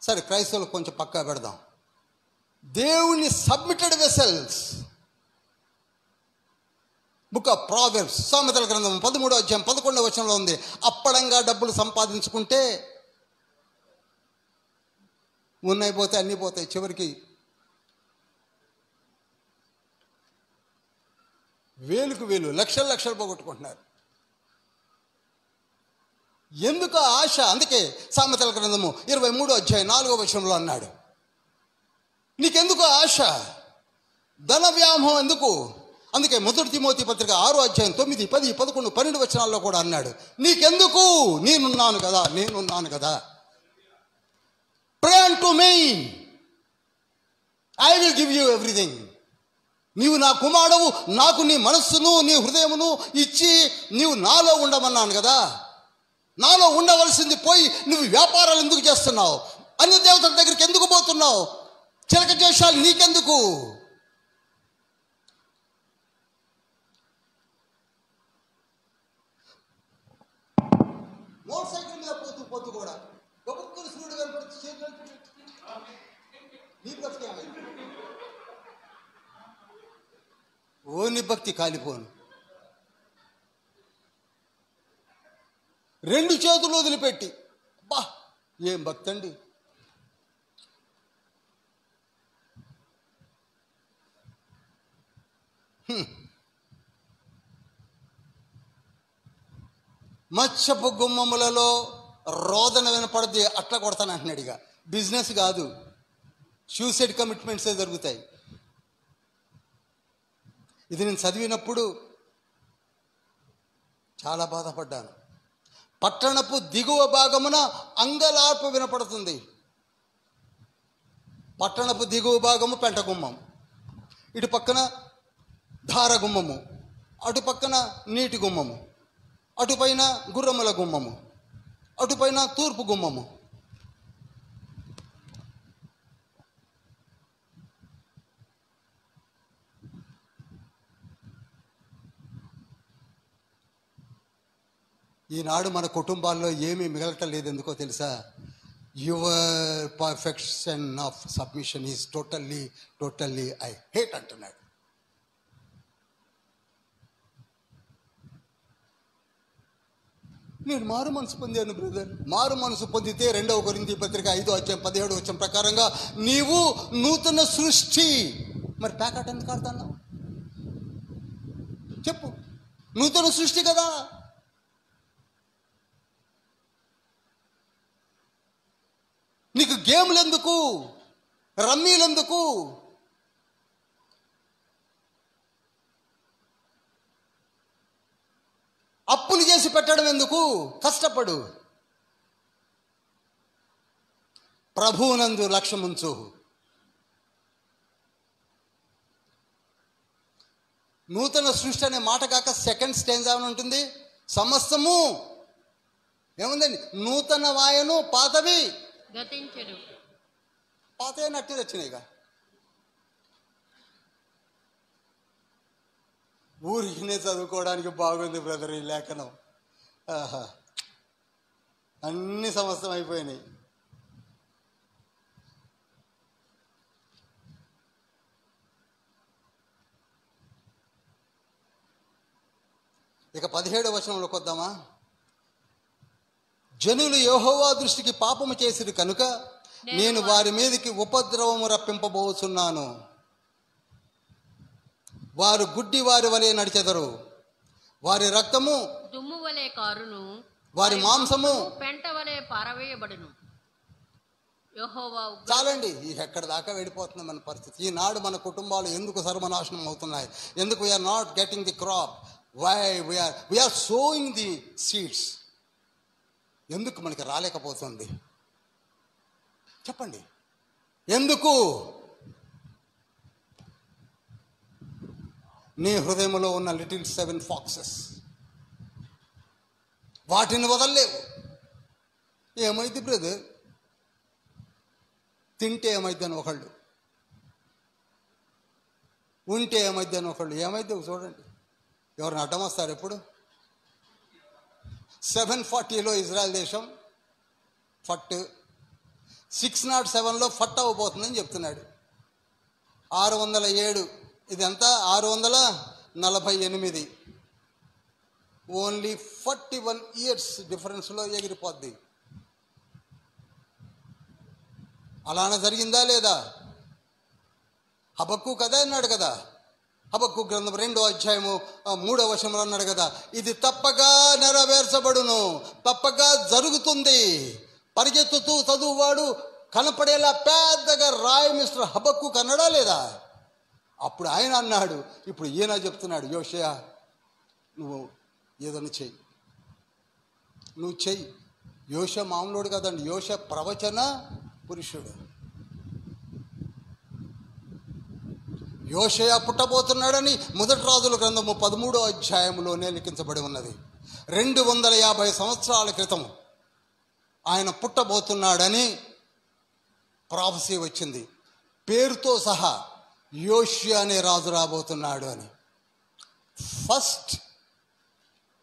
సరే, క్రైస్తవులు కొంచెం పక్కా పెడదాం. దేవుని సబ్మిటెడ్ వెసల్స్. బుక్ ఆఫ్ ప్రావెర్బ్స్, సామెతల గ్రంథం 13వ అధ్యాయం 11వ వచనంలో ఉంది. అప్పడంగా డబ్బులు సంపాదించుకుంటే ఉన్నాయి పోతాయి, అన్నీ పోతాయి, చివరికి వేలుకు వేలు, లక్షలు లక్షలు పోగొట్టుకుంటున్నారు. ఎందుకు ఆశ? అందుకే సామెతల గ్రంథము 23వ అధ్యాయం 4వ వచనంలో అన్నాడు, నీకెందుకు ఆశ? ధన వ్యామోహం ఎందుకు? అందుకే మొదటి తిమోతి పత్రిక 6వ అధ్యాయం 9, 10, 11, 12 వచనాల్లో కూడా అన్నాడు, నీకెందుకు, నేనున్నాను కదా. Pray to me, I will give you everything. నీవు నా కుమారుడవు, నాకు నీ మనస్సును నీ హృదయమును ఇచ్చి నీవు నాలో ఉండమన్నాను కదా. నాలో ఉండవలసింది పోయి నువ్వు వ్యాపారాలు ఎందుకు చేస్తున్నావు? అన్య దేవతల దగ్గరికి ఎందుకు పోతున్నావు? చిలక చేశాలు నీకెందుకు? మోటార్ సైకిల్ మీద పోతూ కూడా గబుక్కులు సూర్యుడు కనపడి నీ బ్రతికేమైంది? ఓని భక్తి కాలిపోను. 2 చేతులు వదిలిపెట్టి, బా ఏం భక్తి అండి. మత్స్యపు గుమ్మములలో రోదన వినపడద్ది, అట్లా కొడతాను అంటున్నాడు. ఇక బిజినెస్ కాదు, సూసైడ్ కమిట్మెంట్సే జరుగుతాయి. ఇది నేను చదివినప్పుడు చాలా బాధపడ్డాను. పట్టణపు దిగువ భాగమున అంగలార్పు వినపడుతుంది. పట్టణపు దిగువ భాగము పెంట గుమ్మం, ఇటు పక్కన ధార గుమ్మము, అటు పక్కన నీటి గుమ్మము, అటుపైన గుర్రముల గుమ్మము, అటుపైన తూర్పు గుమ్మము. ఈనాడు మన కుటుంబాల్లో ఏమీ మిగలటం లేదు. ఎందుకో తెలుసా? Your perfection of submission is totally I hate అంటున్నాడు. నేను మారు మనసు పొందాను బ్రదర్. మారు మనసు పొందితే 2వ కొరింథీ పత్రిక 5వ అధ్యాయం 17వ వచనం ప్రకారంగా నీవు నూతన సృష్టి. మరి ప్యాకెట్ ఎందుకు ఆడుతున్నావు? చెప్పు, నూతన సృష్టి కదా. నీకు గేమ్లు ఎందుకు, రమ్మీలు ఎందుకు? అప్పులు చేసి పెట్టడం ఎందుకు? కష్టపడు. ప్రభువునందు లక్ష్యముంచు. నూతన సృష్టి అనే మాట కాక సెకండ్ స్టెంజ్ అని ఉంటుంది. సమస్తము ఏముందండి? నూతన వాయను పాతవి గతించెను. పాతవి నట్టి వచ్చినాయిగా. ఊరికినే చదువుకోవడానికి బాగుంది బ్రదర్ ఈ లేఖనం. అన్ని సమస్తం అయిపోయినాయి. ఇక 17వ వచనంలోకి వద్దామా? జనులు యెహోవా దృష్టికి పాపము చేసిరు కనుక నేను వారి మీదకి ఉపద్రవము రప్పింపబోతున్నాను. వారు గుడ్డి వారి వలె నడిచెదరు. వారి రక్తము దుమ్ము వలె కారును, వారి మాంసము పెంట వలె పారవేయబడును. యెహోవా చాలండి. ఎక్కడ దాకా వెళ్ళిపోతుంది మన పరిస్థితి. ఈనాడు మన కుటుంబాలు ఎందుకు సర్వనాశనం అవుతున్నాయి? ఎందుకు we are not getting the crop? Why we are sowing the seeds? ఎందుకు మనకి రాలేకపోతుంది? చెప్పండి ఎందుకు? నీ హృదయంలో ఉన్న లిటిల్ 7 ఫాక్సెస్, వాటిని వదలలేవు. ఏమైంది బ్రదర్? తింటే ఏమైందని ఒకళ్ళు, ఉంటే ఏమైందని ఒకళ్ళు. ఏమైంది చూడండి. ఎవరిని అడ్డం వస్తారు ఎప్పుడు? 740లో ఇజ్రాయెల్ దేశం ఫట్, 607లో ఫట్ అవ్వబోతుందని చెప్తున్నాడు. 607, ఇదంతా 648. ఓన్లీ 41 ఇయర్స్ డిఫరెన్స్లో ఎగిరిపోద్ది. అలానే జరిగిందా లేదా? హబక్కు కదా అన్నాడు కదా. హబక్కు గ్రంథం 2వ అధ్యాయము 3వ వచనంలో అన్నాడు కదా, ఇది తప్పగా నెరవేర్చబడును, తప్పగా జరుగుతుంది. పరిగెత్తుతూ చదువువాడు కనపడేలా పెద్దగా రాయి మిస్టర్ హబక్కు కన్నడా లేదా? అప్పుడు ఆయన అన్నాడు, ఇప్పుడు ఈయన చెప్తున్నాడు, యోషయా నువ్వు ఏదైనా చెయ్యి, నువ్వు చెయ్యి. యోష మామూలుడు కదండి, యోష ప్రవచన పురుషుడు. యోషయ పుట్టబోతున్నాడని మొదటి రాజుల గ్రంథము 13వ అధ్యాయంలోనే లిఖించబడి ఉన్నది. 250 సంవత్సరాల క్రితం ఆయన పుట్టబోతున్నాడని ప్రాఫెసీ వచ్చింది. పేరుతో సహా యోషియా అనే రాజు రాబోతున్నాడు అని. ఫస్ట్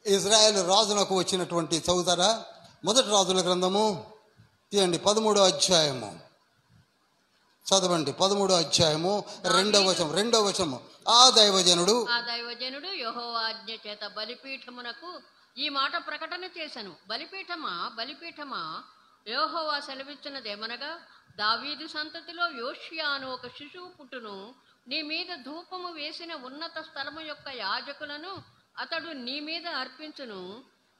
ఇజ్రాయెల్ రాజునకు వచ్చినటువంటి చదువుతారా? మొదటి రాజుల గ్రంథము తీయండి, 13వ అధ్యాయము చదవండి. 13వ అధ్యాయము 2వ వచనము. ఆ దైవజనుడు యెహోవా ఆజ్ఞ చేత బలిపీఠమునకు ఈ మాట ప్రకటన చేశాను. బలిపీఠమా యెహోవా సెలవిచ్చినదేమనగా, దావీదు సంతతిలో యోషియా అను ఒక శిశువు పుట్టును. నీ మీద ధూపము వేసిన ఉన్నత స్థలము యొక్క యాజకులను అతడు నీ మీద అర్పించును.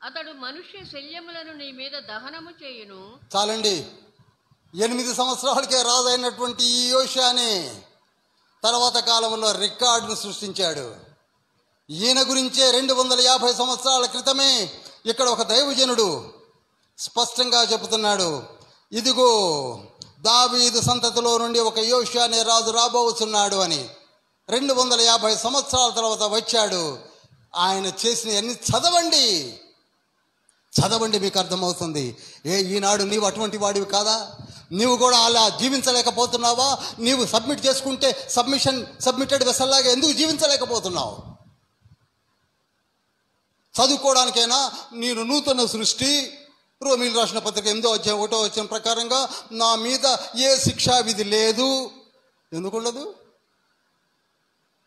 అతడు మనుష్య శల్యములను నీ మీద దహనము చేయును. చాలండి. 8 సంవత్సరాలకే రాజు అయినటువంటి ఈ యోషియానే తర్వాత కాలంలో రికార్డును సృష్టించాడు. ఈయన గురించే 250 సంవత్సరాల క్రితమే ఇక్కడ ఒక దైవజనుడు స్పష్టంగా చెబుతున్నాడు, ఇదిగో దావీదు సంతతిలో నుండి ఒక యోషియా అనే రాజు రాబోతున్నాడు అని. 250 సంవత్సరాల తర్వాత వచ్చాడు. ఆయన చేసిన అన్ని చదవండి, మీకు అర్థమవుతుంది. ఈనాడు నీవు అటువంటి వాడివి కాదా? నీవు కూడా అలా జీవించలేకపోతున్నావా? నీవు సబ్మిట్ చేసుకుంటే సబ్మిటెడ్ వెసల్లాగా ఎందుకు జీవించలేకపోతున్నావు? చదువుకోవడానికైనా నేను నూతన సృష్టి, రోమీలు రాసిన పత్రిక 8వ అధ్యాయం 1వ వచనం ప్రకారంగా నా మీద ఏ శిక్షా విధి లేదు. ఎందుకుండదు?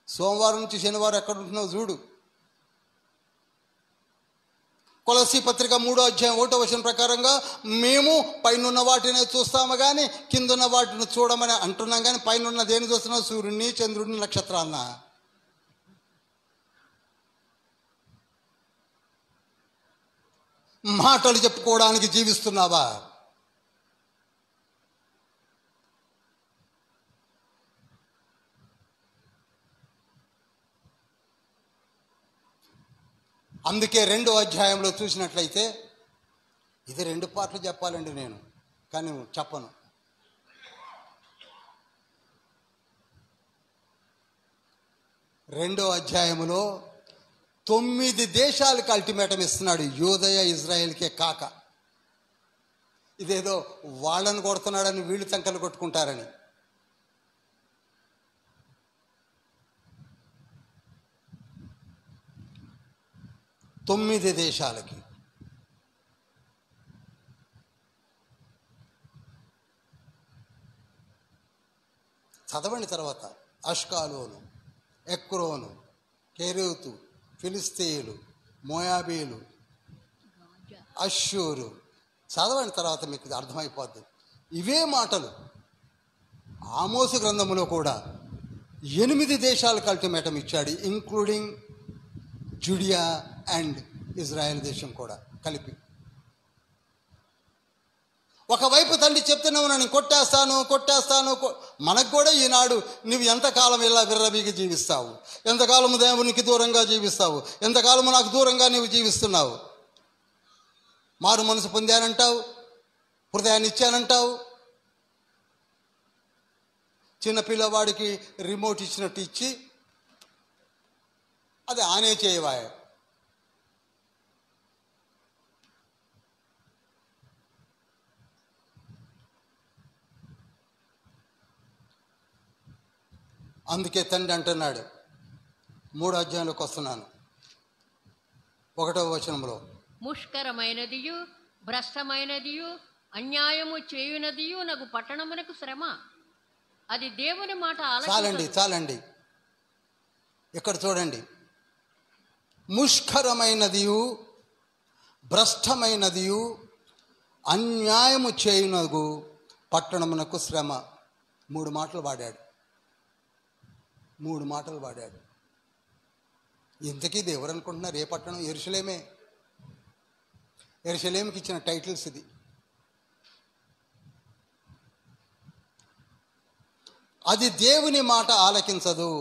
సోమవారం నుంచి శనివారం ఎక్కడ ఉంటున్నావు చూడు. కొలస్సీ పత్రిక 3వ అధ్యాయం 1వ వచనం ప్రకారంగా మేము పైనున్న వాటిని చూస్తాము కానీ కిందున్న వాటిని చూడమని అంటున్నాం, కానీ పైన దేని చూస్తున్నాం? సూర్యుడిని, చంద్రుడిని, నక్షత్రాన్న. మాటలు చెప్పుకోవడానికి జీవిస్తున్నావా? అందుకే 2వ అధ్యాయంలో చూసినట్లయితే, ఇది 2 పార్ట్లు చెప్పాలండి నేను, కానీ చెప్పను. 2వ అధ్యాయములో 9 దేశాలకు అల్టిమేటం ఇస్తున్నాడు, యూదయ ఇజ్రాయెల్కే కాక. ఇదేదో వాళ్ళని కొడుతున్నాడని వీళ్ళు సంకలు కొట్టుకుంటారని. తొమ్మిది దేశాలకి. చదవండి తర్వాత. అష్కాలోను, ఎక్రోను, కెరేతు, ఫిలిస్తీయులు, మోయాబీలు, అష్షూరు. చదవండి తర్వాత మీకు అర్థమైపోద్ది. ఇవే మాటలు ఆమోసు గ్రంథములో కూడా 8 దేశాలకు అల్టిమేటం ఇచ్చాడు, ఇంక్లూడింగ్ జుడియా అండ్ ఇజ్రాయెల్ దేశం కూడా కలిపి. ఒకవైపు తండ్రి చెప్తున్నావు, నేను కొట్టేస్తాను. మనకు కూడా ఈనాడు నువ్వు ఎంతకాలం ఇలా విర్రవీగి జీవిస్తావు, ఎంతకాలము దేవునికి దూరంగా జీవిస్తావు, ఎంతకాలము నాకు దూరంగా నువ్వు జీవిస్తున్నావు. మారు మనసు పొందానంటావు, హృదయాన్ని ఇచ్చానంటావు. చిన్నపిల్లవాడికి రిమోట్ ఇచ్చినట్టు ఇచ్చి అది ఆనే చేయవా? అందుకే తండ్రి అంటున్నాడు, 3వ అధ్యాయంలోకి వస్తున్నాను, 1వ వచనంలో, ముష్కరమైనదియు భ్రష్టమైనదియు అన్యాయము చేయునదియు నగు పట్టణమునకు శ్రమ. అది దేవుని మాట. చాలండి. ఇక్కడ చూడండి, ముష్కరమైనదియు భ్రష్టమైనదియు అన్యాయము చేయునగు పట్టణమునకు శ్రమ. 3 మాటలు వాడాడు. ఇంతకీ ఇది ఎవరు అనుకుంటున్నారు? ఏ పట్టణం? యెరూషలేమే. యెరూషలేంకి ఇచ్చిన టైటిల్స్ ఇది. అది దేవుని మాట ఆలకించదు,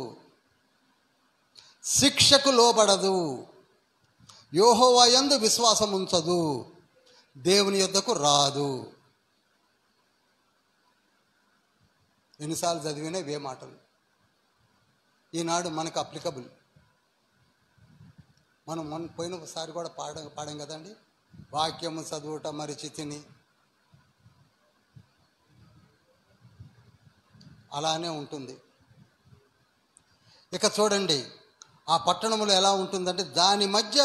శిక్షకు లోబడదు, యెహోవా యందు విశ్వాసం ఉంచదు, దేవుని యొద్దకు రాదు. ఎన్నిసార్లు చదివినా ఇవే మాటలు ఈనాడు మనకు అప్లికబుల్. మనం పోయినసారి కూడా పాడాం కదండి, వాక్యము చదువుట మరిచితిని. అలానే ఉంటుంది. ఇక చూడండి, ఆ పట్టణంలో ఎలా ఉంటుందంటే, దాని మధ్య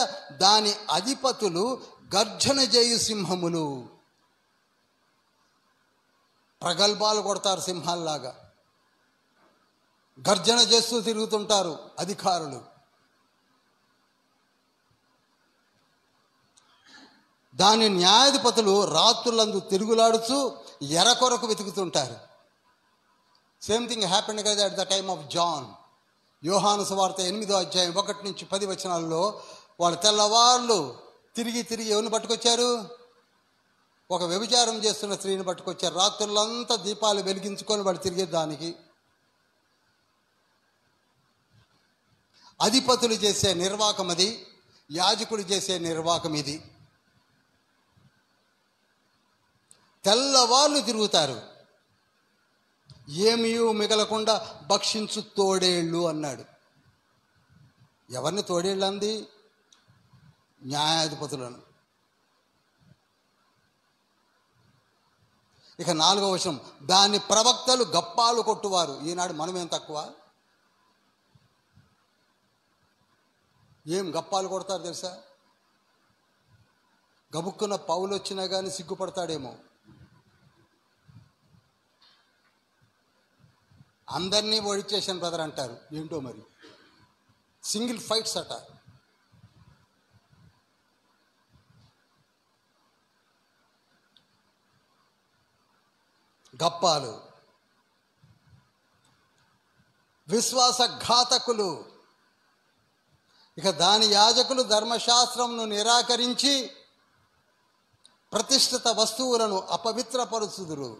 దాని అధిపతులు గర్జన చేయు సింహములు. ప్రగల్భాలు కొడతారు సింహాల్లాగా, గర్జన చేస్తూ తిరుగుతుంటారు అధికారులు. దాని న్యాయాధిపతులు రాత్రులందు తిరుగులాడుచూ ఎర కొరకు వెతుకుతుంటారు. సేమ్ థింగ్ హ్యాపెండ్ కదా at the time of John. యోహాను సువార్త 8వ అధ్యాయం 1 నుంచి 10 వచనాల్లో వాళ్ళు తెల్లవాళ్ళు తిరిగి ఎవరిని పట్టుకొచ్చారు? ఒక వ్యభిచారం చేస్తున్న స్త్రీని పట్టుకొచ్చారు. రాత్రులంతా దీపాలు వెలిగించుకొని వాళ్ళు తిరిగేదానికి. అధిపతులు చేసే నిర్వాకం అది, యాజకులు చేసే నిర్వాకం ఇది. తెల్లవాళ్ళు తిరుగుతారు, ఏమీ మిగలకుండా భక్షించు తోడేళ్ళు అన్నాడు. ఎవరిని తోడేళ్ళు అంది? న్యాయాధిపతులను. ఇక 4వ వచనం, దాని ప్రవక్తలు గప్పాలు కొట్టువారు. ఈనాడు మనమేం తక్కువ? ఏం గప్పాలు కొడతారు తెలుసా? గబుక్కున్న పౌలు వచ్చినా కానీ సిగ్గుపడతాడేమో. అందరినీ ఓడిచేసాను బ్రదర్ అంటారు. ఏంటో మరి, సింగిల్ ఫైట్స్ అట. గప్పాలు, విశ్వాసఘాతకులు. ఇక దాని యాజకులు ధర్మశాస్త్రంను నిరాకరించి ప్రతిష్ఠిత వస్తువులను అపవిత్రపరుచుదురు.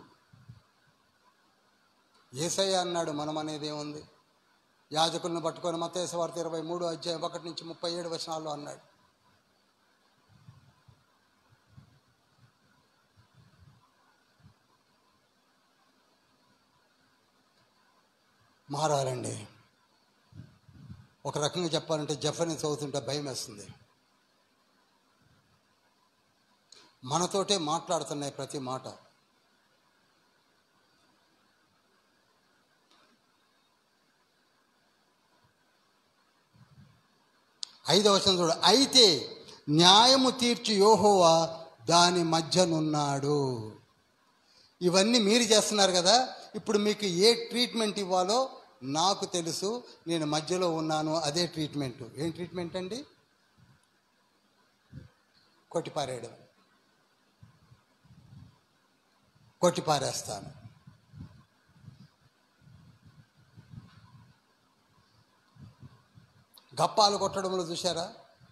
యేసయ్య అన్నాడు, మనం అనేది ఏముంది? యాజకులను పట్టుకొని మత్తయి సువార్త 23వ అధ్యాయం 1 నుంచి 37 వచనాల్లో అన్నాడు. మారాలండి. ఒక రకంగా చెప్పాలంటే జఫర్ని చదువుతుంటే భయం వేస్తుంది. మనతోటే మాట్లాడుతున్నాయి ప్రతి మాట. ఐదవ వచనం చూడు, అయితే న్యాయము తీర్చి యెహోవా దాని మధ్యనున్నాడు. ఇవన్నీ మీరు చేస్తున్నారు కదా, ఇప్పుడు మీకు ఏ ట్రీట్మెంట్ ఇవ్వాలో నాకు తెలుసు, నేను మధ్యలో ఉన్నాను. అదే ట్రీట్మెంట్. ఏం ట్రీట్మెంట్ అండి? కొట్టిపారేయడం. కొట్టిపారేస్తాను. గప్పాలు కొట్టడంలో చూశారా?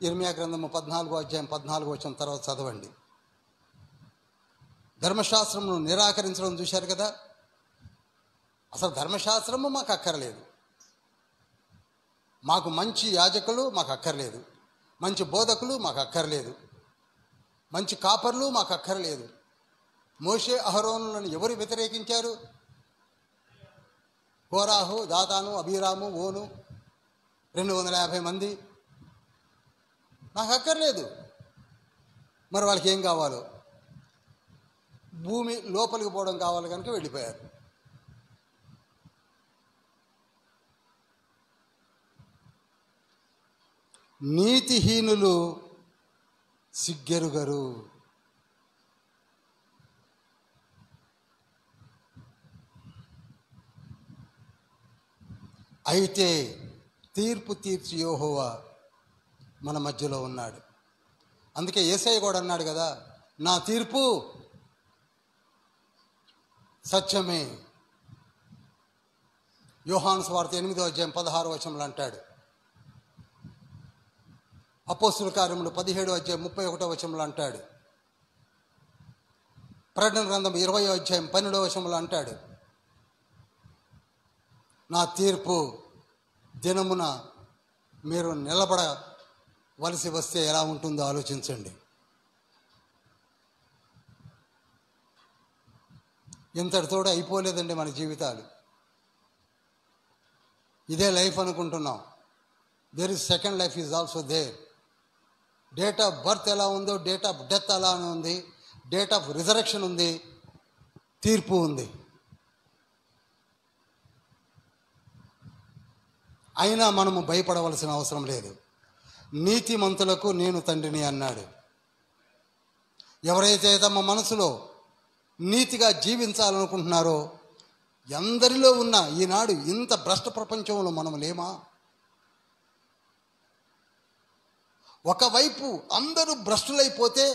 ఇర్మియా గ్రంథము 14వ అధ్యాయం 14వ వచనం తర్వాత చదవండి. ధర్మశాస్త్రమును నిరాకరించడం చూశారు కదా. అసలు ధర్మశాస్త్రము మాకు అక్కర్లేదు, మాకు మంచి యాజకులు మాకు అక్కర్లేదు, మంచి బోధకులు మాకు అక్కర్లేదు, మంచి కాపర్లు మాకు అక్కర్లేదు. మోషే అహరోనులను ఎవరు వ్యతిరేకించారు? కోరాహు, దాతాను, అబీరాము, ఓను, 250 మంది. నాకు అక్కర్లేదు. మరి వాళ్ళకి ఏం కావాలో? భూమి లోపలికి పోవడం కావాలి కనుక వెళ్ళిపోయారు. నీతిహీనులు సిగ్గెరుగరు. అయితే తీర్పు తీర్చి యెహోవా మన మధ్యలో ఉన్నాడు. అందుకే యేసయ్య కూడా అన్నాడు కదా, నా తీర్పు సత్యమే. యోహాను సువార్త 8వ అధ్యాయం 16వ వచనంలో అంటాడు. అపోస్తుల కార్యములు 17వ అధ్యాయం 31వ వచనంలో అంటాడు. ప్రకటన గ్రంథం 20వ అధ్యాయం 12వ వచనంలో అంటాడు. నా తీర్పు దినమున మీరు నిలబడవలసి వస్తే ఎలా ఉంటుందో ఆలోచించండి. ఇంతటితోడు అయిపోలేదండి మన జీవితాలు. ఇదే లైఫ్ అనుకుంటున్నాం. There is second life is also there. Date of birth ఎలా ఉందో డేట్ ఆఫ్ డెత్ అలానే ఉంది, డేట్ ఆఫ్ రిజరెక్షన్ ఉంది, తీర్పు ఉంది. అయినా మనము భయపడవలసిన అవసరం లేదు. నీతిమంతులకు నేను తండ్రిని అన్నాడు. ఎవరైతే తమ మనసులో నీతిగా జీవించాలనుకుంటున్నారో, ఎందరిలో ఉన్న ఈనాడు ఇంత భ్రష్ట ప్రపంచంలో మనం లేమా? ఒకవైపు అందరూ భ్రష్టులైపోతే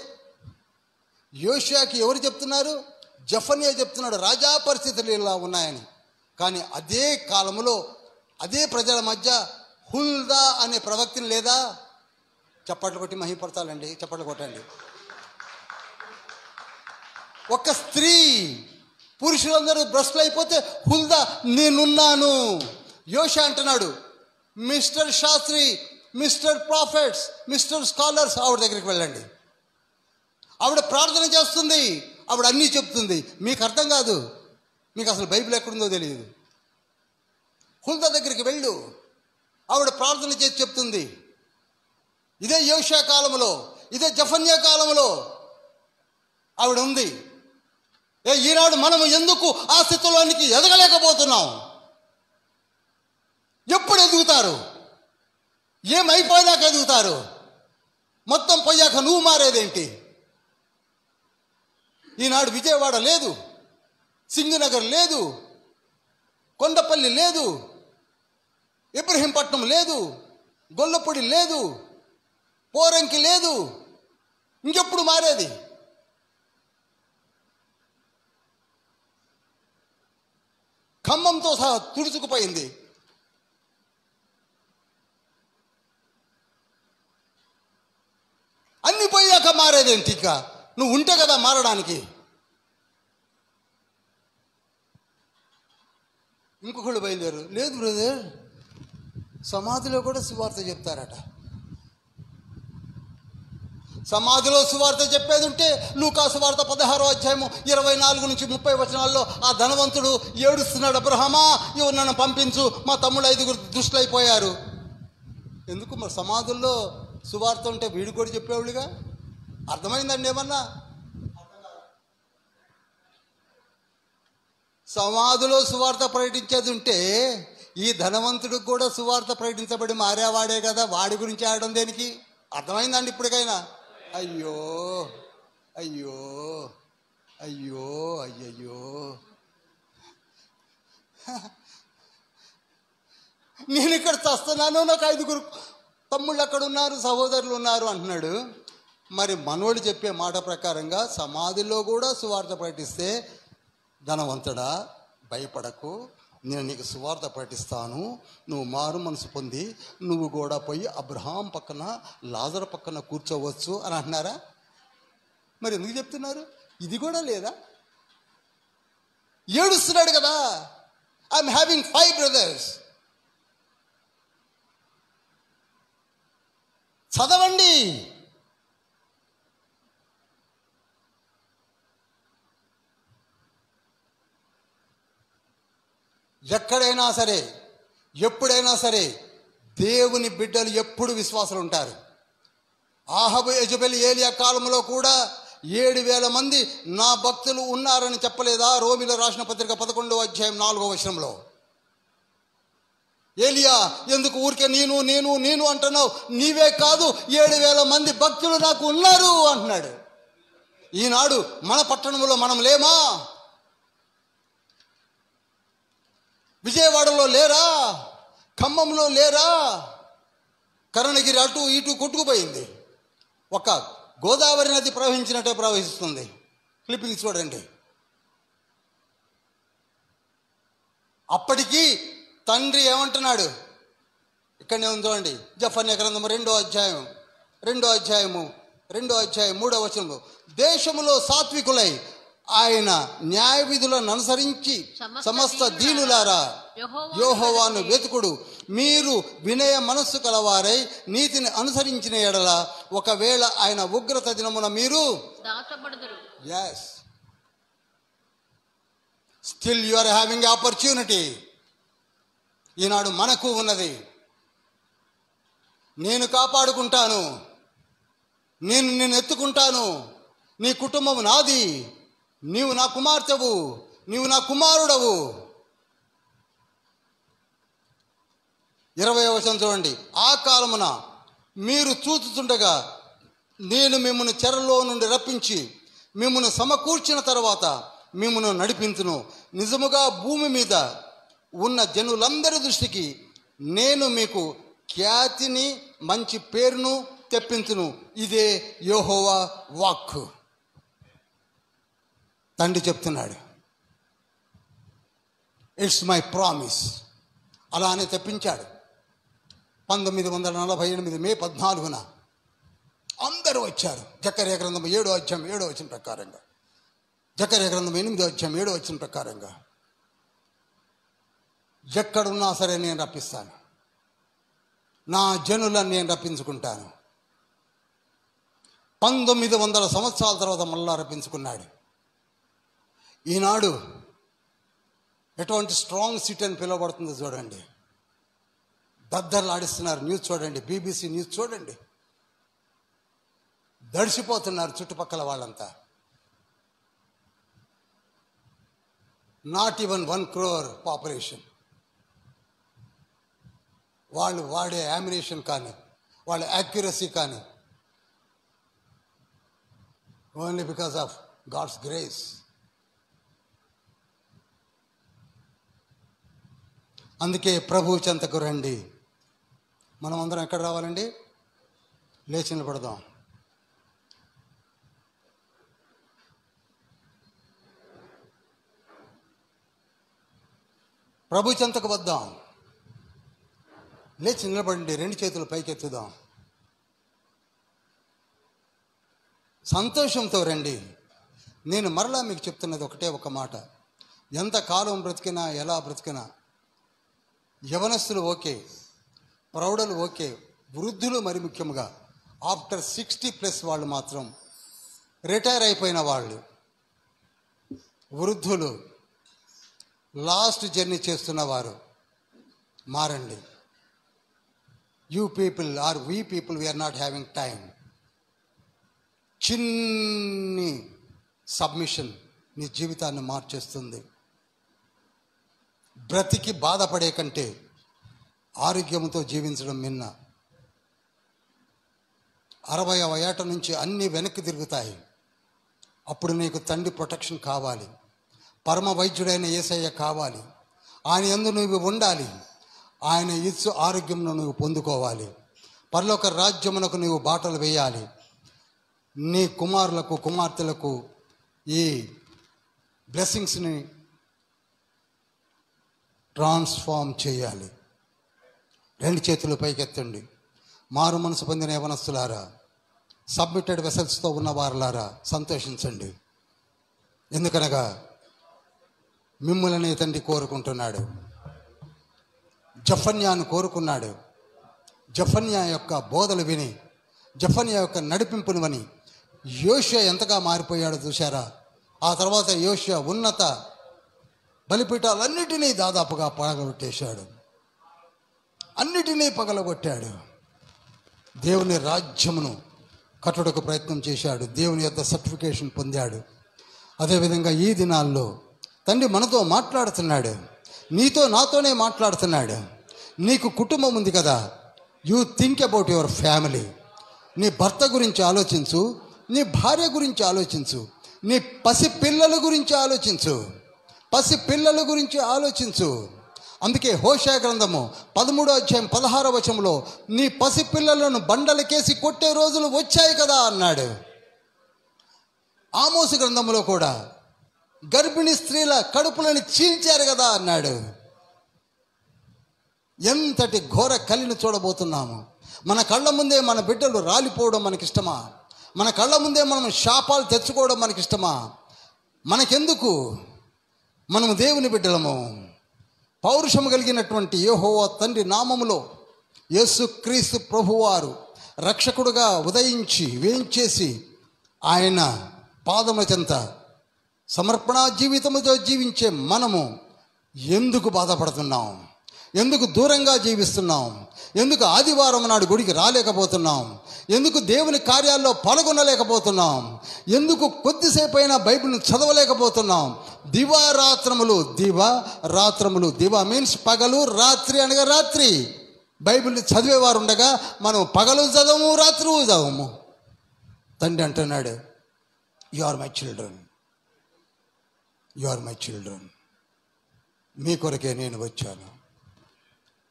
యోషియాకి ఎవరు చెప్తున్నారు? జెఫన్యా చెప్తున్నాడు రాజా పరిస్థితులు ఇలా ఉన్నాయని. కానీ అదే కాలంలో అదే ప్రజల మధ్య హుల్దా అనే ప్రవక్తని లేదా? చప్పట్లు కొట్టి మహిపడతాలండి, చప్పట్లు కొట్టండి. ఒక స్త్రీ, పురుషులందరూ భ్రష్టులు అయిపోతే హుల్దా నేనున్నాను. యోషియా అంటున్నాడు, mister Shastri, mister prophets, mister scholars ఆవిడ దగ్గరికి వెళ్ళండి. ఆవిడ ప్రార్థన చేస్తుంది, ఆవిడ అన్నీ చెప్తుంది. మీకు అర్థం కాదు, మీకు అసలు బైబిల్ ఎక్కడుందో తెలియదు. హుల్దా దగ్గరికి వెళ్ళు, ఆవిడ ప్రార్థన చేసి చెప్తుంది. ఇదే యోషియా కాలంలో, ఇదే జెఫన్యా కాలంలో ఆవిడ ఉంది. ఈనాడు మనము ఎందుకు ఆ స్థితిలోనికి ఎదగలేకపోతున్నాం? ఎప్పుడు ఎదుగుతారు? ఏమైపోయినాక ఎదుగుతారు? మొత్తం పోయాక నువ్వు మారేదేంటి? ఈనాడు విజయవాడ లేదు, సింగనగర్ లేదు, కొండపల్లి లేదు, ఇబ్రహీంపట్నం లేదు, గొల్లపూడి లేదు, పోరంకి లేదు. ఇంకెప్పుడు మారేది? ఖమ్మంతో సహా తుడుచుకుపోయింది. అన్ని పోయాక మారేదేంటి? ఇక నువ్వు ఉంటే కదా మారడానికి. ఇంకొకళ్ళు బయలుదేరు, లేదు బ్రదర్, సమాధిలో కూడా సువార్త చెప్తారట. సమాధిలో సువార్త చెప్పేది ఉంటే లూకా సువార్త 16వ అధ్యాయము 24 నుంచి 30 వచనాల్లో ఆ ధనవంతుడు ఏడుస్తున్నాడు, అబ్రహామా ఇవి నన్ను పంపించు, మా తమ్ముడు 5 దుష్టులైపోయారు. ఎందుకు మరి సమాధుల్లో సువార్త ఉంటే వీడు కూడా చెప్పేవాళ్ళుగా? అర్థమైందండి ఏమన్నా? సమాధిలో సువార్త ప్రకటించేది ఉంటే ఈ ధనవంతుడికి కూడా సువార్త ప్రకటించబడి మారేవాడే కదా, వాడి గురించి ఆడడం దేనికి? అర్థమైందండి ఇప్పటికైనా? అయ్యో అయ్యో అయ్యో అయ్యయ్యో, నేను ఇక్కడ చస్తున్నాను, నాకు 5 తమ్ముళ్ళు అక్కడ ఉన్నారు, సహోదరులు ఉన్నారు అంటున్నాడు. మరి మనోడు చెప్పే మాట ప్రకారంగా సమాధిలో కూడా సువార్త ప్రకటిస్తే, ధనవంతుడా భయపడకు, నేను నీకు సువార్త ప్రకటిస్తాను, నువ్వు మారు మనసు పొంది నువ్వు కూడా పోయి అబ్రహాం పక్కన లాజరు పక్కన కూర్చోవచ్చు అని అంటున్నారా? మరి ఎందుకు చెప్తున్నారు? ఇది కూడా లేదా? ఏడుస్తున్నాడు కదా, ఐఎమ్ హ్యావింగ్ 5 బ్రదర్స్. చదవండి. ఎక్కడైనా సరే, ఎప్పుడైనా సరే దేవుని బిడ్డలు ఎప్పుడు విశ్వాసులు ఉంటారు. ఆహాబు, యెజెబెల్, ఏలియా కాలంలో కూడా 7,000 మంది నా భక్తులు ఉన్నారని చెప్పలేదా? రోమీయులకు రాసిన పత్రిక 11వ అధ్యాయం 4వ వచనంలో. ఏలియా ఎందుకు ఊరికే నేను నేను నేను అంటున్నావు? నీవే కాదు, 7,000 మంది భక్తులు నాకు ఉన్నారు అంటున్నాడు. ఈనాడు మన పట్టణంలో మనం లేమా? విజయవాడలో లేరా? ఖమ్మంలో లేరా? కరుణగిరి అటు ఇటు కొట్టుకుపోయింది. ఒక గోదావరి నది ప్రవహించినట్టే ప్రవహిస్తుంది. క్లిప్పింగ్ చూడండి. అప్పటికీ తండ్రి ఏమంటున్నాడు? ఇక్కడనే ఉంది చూడండి, జెఫన్యా గ్రంథము 2వ అధ్యాయం 3వ వచనంలో, దేశములో సాత్వికులై ఆయన న్యాయ విధులను అనుసరించి సమస్త దీనులారా యెహోవాను వెతుకుడు. మీరు వినయ మనస్సు కలవారై నీతిని అనుసరించిన ఎడల ఒకవేళ ఆయన ఉగ్రత దినమున మీరు దాచబడుదురు. yes, still you are having opportunity. ఈనాడు మనకు ఉన్నది. నేను కాపాడుకుంటాను, నేను ఎత్తుకుంటాను, నీ కుటుంబం నాది, నీవు నా కుమార్తెవు, నీవు నా కుమారుడవు. 20వ వచనం చూడండి. ఆ కాలమున మీరు చూచుచుండగా నేను మిమ్మల్ని చెరలో నుండి రప్పించి మిమ్మల్ని సమకూర్చిన తర్వాత మిమ్మల్ని నడిపించును. నిజముగా భూమి మీద ఉన్న జనులందరి దృష్టికి నేను మీకు ఖ్యాతిని మంచి పేరును తెప్పించును. ఇదే యెహోవా వాక్కు. తండ్రి చెప్తున్నాడు, ఇట్స్ మై ప్రామిస్. అలానే తెప్పించాడు. 1948 మే 14న అందరూ వచ్చారు. జకర్యా గ్రంథం 7వ అధ్యాయం 7వ వచనం ప్రకారంగా, జకర్యా గ్రంథం 8వ అధ్యాయం 7వ వచనం ప్రకారంగా, ఎక్కడున్నా సరే నేను రప్పిస్తాను, నా జనులను నేను రప్పించుకుంటాను. 1900 సంవత్సరాల తర్వాత మళ్ళా రప్పించుకున్నాడు. ఈనాడు ఎటువంటి స్ట్రాంగ్ సిటీ అని పిలువబడుతుందో చూడండి. దద్దర్లాడిస్తున్నారు. న్యూస్ చూడండి, BBC న్యూస్ చూడండి. దడిసిపోతున్నారు చుట్టుపక్కల వాళ్ళంతా. Not even 1 crore population. వాళ్ళు వాడే యామినేషన్ కానీ వాళ్ళ యాక్యురసీ కానీ only because of God's grace. అందుకే ప్రభు చెంతకు రండి. మనం అందరం ఎక్కడ రావాలండి? లేచి నిలబడదాం. ప్రభు చెంతకు వద్దాం. లేచి నిలబడండి. 2 చేతులు పైకెత్తుదాం. సంతోషంతో రండి. నేను మరలా మీకు చెప్తున్నది ఒకటే ఒక మాట. ఎంతకాలం బ్రతికినా ఎలా బ్రతికినా యవనస్తులు ఓకే, ప్రౌఢులు ఓకే, వృద్ధులు మరి ముఖ్యంగా ఆఫ్టర్ 60+ వాళ్ళు మాత్రం, రిటైర్ అయిపోయిన వాళ్ళు, వృద్ధులు, లాస్ట్ జర్నీ చేస్తున్నవారు మారండి. You people are we people we are not having time. చిన్ని సబ్మిషన్ నీ జీవితాన్ని మార్చేస్తుంది. బ్రతికి బాధపడే కంటే ఆరోగ్యంతో జీవించడం మిన్న. 60వ ఏట నుంచి అన్నీ వెనక్కి తిరుగుతాయి. అప్పుడు నీకు తండ్రి ప్రొటెక్షన్ కావాలి. పరమ వైద్యుడైన యేసయ్య కావాలి. ఆయన యందు నువ్వు ఉండాలి. ఆయన ఇచ్చు ఆరోగ్యంను నువ్వు పొందుకోవాలి. పరలోక రాజ్యమునకు నువ్వు బాటలు వేయాలి. నీ కుమారులకు కుమార్తెలకు ఈ బ్లెస్సింగ్స్ని ట్రాన్స్ఫార్మ్ చేయాలి. 2 చేతులు పైకెత్తండి. మారు మనసు పొందిన యవనస్తులారా, సబ్మిటెడ్ వెసల్స్తో ఉన్నవారులారా సంతోషించండి. ఎందుకనగా మిమ్ములనే తండ్రి కోరుకుంటున్నాడు. జఫన్యాను కోరుకున్నాడు. జఫన్యా యొక్క బోధలు విని, జఫన్యా యొక్క నడిపింపును విని యోషియా ఎంతగా మారిపోయాడో చూశారా? ఆ తర్వాత యోషియా ఉన్నత బలిపీఠాలన్నిటినీ దాదాపుగా పగలగొట్టేశాడు. అన్నిటినీ పగలగొట్టాడు. దేవుని రాజ్యమును కట్టుటకు ప్రయత్నం చేశాడు. దేవుని యొక్క సర్టిఫికేషన్ పొందాడు. అదేవిధంగా ఈ దినాల్లో తండ్రి మనతో మాట్లాడుతున్నాడు. నీతో నాతోనే మాట్లాడుతున్నాడు. నీకు కుటుంబం ఉంది కదా, you think about your family. నీ భర్త గురించి ఆలోచించు, నీ భార్య గురించి ఆలోచించు, నీ పసిపిల్లల గురించి ఆలోచించు, పసిపిల్లల గురించి ఆలోచించు. అందుకే హోషేయ గ్రంథము 13వ అధ్యాయం 16వ వచనంలో నీ పసిపిల్లలను బండలకేసి కొట్టే రోజులు వచ్చాయి కదా అన్నాడు. ఆమోసు గ్రంథంలో కూడా గర్భిణీ స్త్రీల కడుపులను చీల్చారు కదా అన్నాడు. ఎంతటి ఘోర కలిని చూడబోతున్నాము. మన కళ్ళ ముందే మన బిడ్డలు రాలిపోవడం మనకిష్టమా? మన కళ్ళ ముందే మనం శాపాలు తెచ్చుకోవడం మనకిష్టమా? మనకెందుకు? మనము దేవుని బిడ్డలము. పౌరుషము కలిగినటువంటి యెహోవా తండ్రి నామములో యేసుక్రీస్తు ప్రభువారు రక్షకుడుగా ఉదయించి వేంచేసి ఆయన పాదముల చెంత సమర్పణా జీవితముతో జీవించే మనము ఎందుకు బాధపడుతున్నాం? ఎందుకు దూరంగా జీవిస్తున్నాం? ఎందుకు ఆదివారం నాడు గుడికి రాలేకపోతున్నాం? ఎందుకు దేవుని కార్యాల్లో పాల్గొనలేకపోతున్నాం? ఎందుకు కొద్దిసేపు అయినా బైబిల్ని చదవలేకపోతున్నాం? దివారాత్రములు, దివా మీన్స్ పగలు, రాత్రి అనగా రాత్రి బైబిల్ని చదివేవారు ఉండగా మనం పగలు చదవము, రాత్రి చదవము. తండ్రి అంటున్నాడు, you are my children, you are my children. మీ కొరకే నేను వచ్చాను.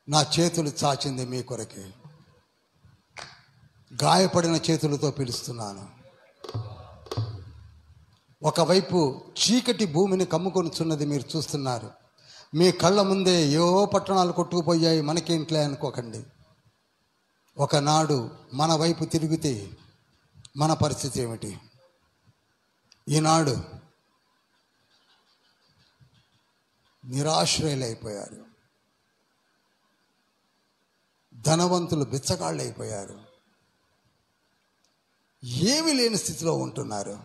నా చేతులు చాచింది మీ కొరకే. గాయపడిన చేతులతో పిలుస్తున్నాను. ఒకవైపు చీకటి భూమిని కమ్ముకొనిచున్నది మీరు చూస్తున్నారు. మీ కళ్ళ ముందే ఏవో పట్టణాలు కొట్టుకుపోయాయి, మనకేంట్లే అనుకోకండి. ఒకనాడు మన వైపు తిరిగితే మన పరిస్థితి ఏమిటి? ఈనాడు నిరాశ్రయులైపోయారు, ధనవంతులు బిచ్చగాళ్ళు అయిపోయారు, ఏమీ లేని స్థితిలో ఉంటున్నారు.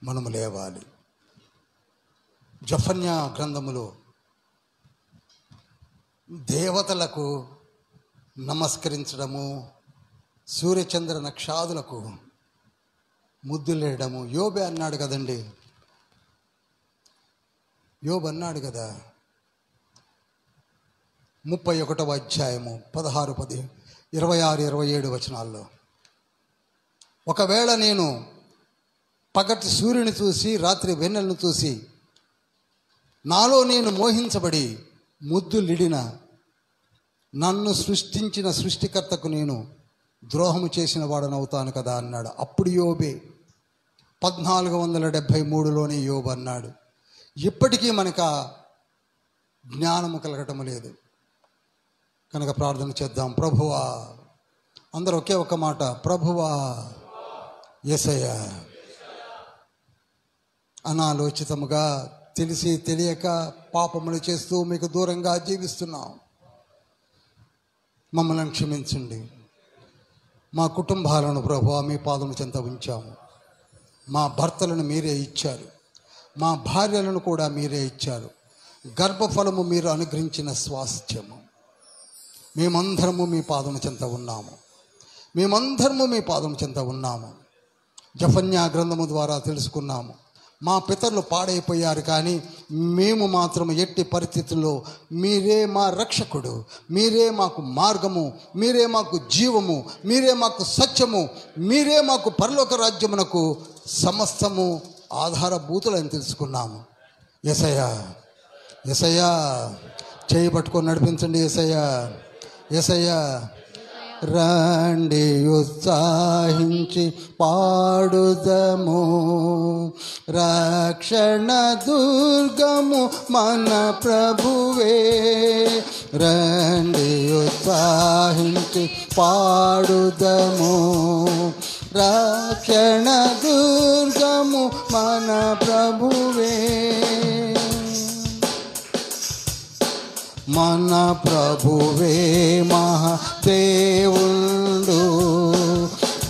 మనము లేవాలి. జఫన్యా గ్రంథములో దేవతలకు నమస్కరించడము, సూర్యచంద్ర నక్షాదులకు ముద్దులేయడము. యోబే అన్నాడు కదండి, యోబు అన్నాడు కదా 31వ అధ్యాయము 16, 26, 27 వచనాల్లో, ఒకవేళ నేను పగటి సూర్యుని చూసి రాత్రి వెన్నెలను చూసి నాలో నేను మోహించబడి ముద్దులిడిన నన్ను సృష్టించిన సృష్టికర్తకు నేను ద్రోహము చేసిన వాడనవుతాను కదా అన్నాడు. అప్పుడు యోబే 1473లోనే యోబు అన్నాడు. ఇప్పటికీ మనకు జ్ఞానము కలగటం లేదు. కనుక ప్రార్థన చేద్దాం. ప్రభువా, అందరూ ఒకే ఒక మాట, ప్రభువా యేసయ్యా. అనాలోచితముగా తెలిసి తెలియక పాపములు చేస్తూ మీకు దూరంగా జీవిస్తున్నాం. మమ్మల్ని క్షమించండి. మా కుటుంబాలను ప్రభువా మీ పాదముల చెంత ఉంచాము. మా భర్తలను మీరే ఇచ్చారు, మా భార్యలను కూడా మీరే ఇచ్చారు. గర్భఫలము మీరు అనుగ్రహించిన స్వాస్థ్యము. మేమందరము మీ పాదము చెంత ఉన్నాము. జఫన్యా గ్రంథము ద్వారా తెలుసుకున్నాము, మా పితరులు పాడైపోయారు, కానీ మేము మాత్రం ఎట్టి పరిస్థితుల్లో మీరే మా రక్షకుడు, మీరే మాకు మార్గము, మీరే మాకు జీవము, మీరే మాకు సత్యము, మీరే మాకు పరలోక రాజ్యమునకు సమస్తము ఆధారభూతులని తెలుసుకున్నాము. యేసయ్యా, యేసయ్యా చేయి పట్టుకొని నడిపించండి. యేసయ్యా రండి ఉత్సాహించి పాడుదము, రక్షణ దుర్గము మన ప్రభువే. రండి ఉత్సాహించి పాడుదము, రక్షణ దుర్గము మన ప్రభువే. మన ప్రభువే మహాదేవుండు,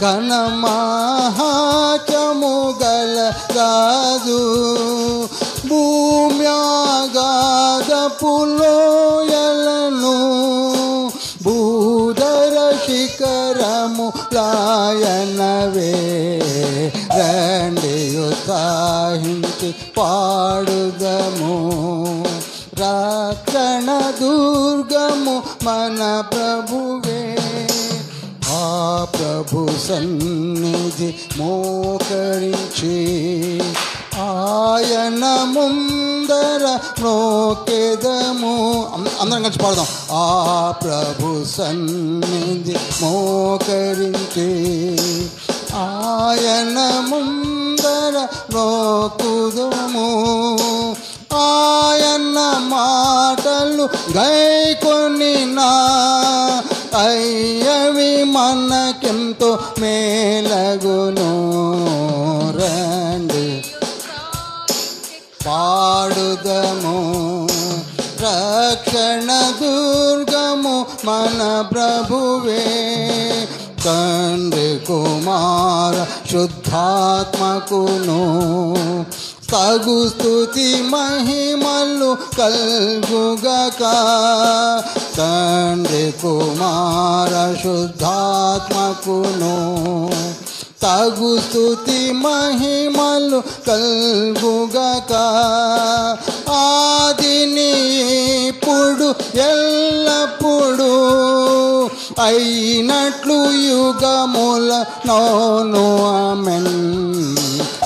ఘన మహాచము గల రాజు. భూమ్యాగాధపు లోయలను భూధర శిఖరము లాయనవే. రండి ఉత్సాహించి పాడుదము, రక్షణ దుర్గము మన ప్రభువే. ఆ ప్రభు సన్నిధి మోకరించి ఆయన ముందర మ్రోకెదము. అందరం కలిసి పాడదాం. ఆ ప్రభు సన్నిధి మోకరించి ఆయన ముందర మ్రోకుదము. ఆయన మాటలు గైకొనినా అయ్యవి మనకెంతో మేలగును. రండి పాడుదము, రక్షణ దుర్గము మన ప్రభువే. తండ్రి కుమార శుద్ధాత్మకును తగు స్తుతి మహిమలు కల్గుగక. తండ్రి కుమార శుద్ధాత్మకును తగు స్తుతి మహిమలు కల్గుగక. ఆదిని ఇప్పుడు ఎల్లప్పుడు అయినట్లు యుగముల నోను. ఆమెన్.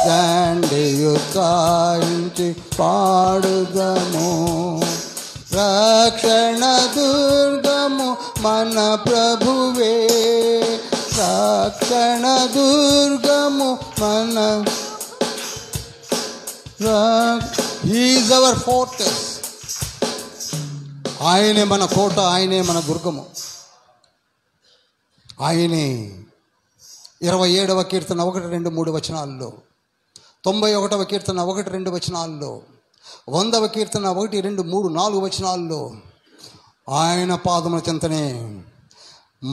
రండి ఉత్సాహించి పాడుదము, రక్షణ దుర్గము మన ప్రభువే. రక్షణ దుర్గము మన. He is our fortress. ఆయనే మన కోట, ఆయనే మన దుర్గము. ఆయనే 27వ కీర్తన 1, 2, 3 వచనాల్లో, 91వ కీర్తన 1, 2 వచనాల్లో, 100వ కీర్తన 1, 2, 3, 4 వచనాల్లో ఆయన పాదముల చెంతనే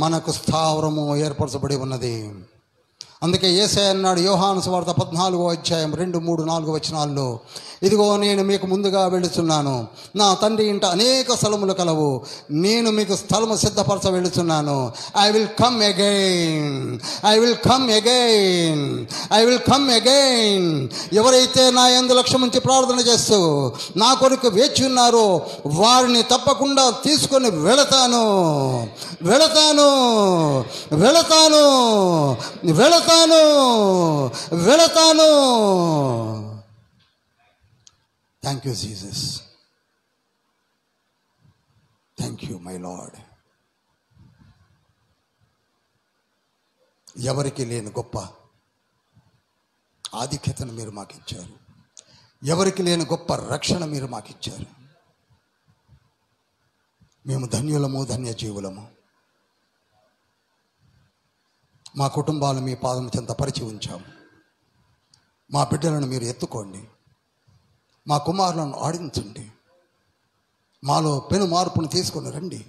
మనకు స్థావరము ఏర్పరచబడి ఉన్నది. అందుకే యేసయ్య అన్నాడు యోహాను సువార్త 14వ అధ్యాయం 2, 3, 4 వచనాల్లో, ఇదిగో నేను మీకు ముందుగా వెళుతున్నాను, నా తండ్రి ఇంట అనేక స్థలములు కలవు, నేను మీకు స్థలము సిద్ధపరచ వెళుతున్నాను. I will come again, I will come again, I will come again. ఎవరైతే నా యందు లక్ష్యం ఉంచి ప్రార్థన చేస్తూ నా కొరకు వేచి ఉన్నారో వారిని తప్పకుండా తీసుకొని వెళతాను, వెళతాను, వెళతాను, వెళతాను, వెళతాను. Thank you Jesus, thank you my lord. ఎవరికి లేని గొప్ప ఆధిక్యతను మీరు మాకిచ్చారు, ఎవరికి లేని గొప్ప రక్షణ మీరు మాకిచ్చారు. మేము ధన్యులము, ధన్యజీవులము. మా కుటుంబాలు మీ పాదం చెంత పరిచి ఉంచాము. మా బిడ్డలను మీరు ఎత్తుకోండి, మా కుమారులను ఆడించండి, మాలో పెను మార్పును తీసుకొని రండి,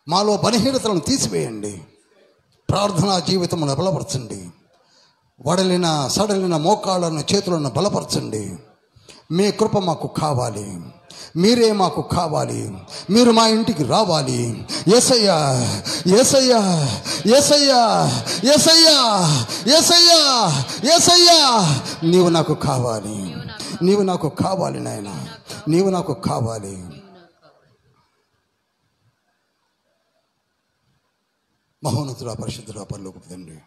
మాలో బలహీనతలను తీసివేయండి, ప్రార్థనా జీవితమును బలపరచండి, వడలిన సడలిన మోకాళ్ళను చేతులను బలపరచండి. మీ కృప మాకు కావాలి, మీరే మాకు కావాలి, మీరు మా ఇంటికి రావాలి. యేసయ్యా, యేసయ్యా, యేసయ్యా, యేసయ్యా, యేసయ్యా, యేసయ్యా, నీవు నాకు కావాలి, నీవు నాకు కావాలి నాయనా, నీవు నాకు కావాలి. మహోన్నతుడా, పరిశుద్ధుడా, పరలోకపు తండ్రి,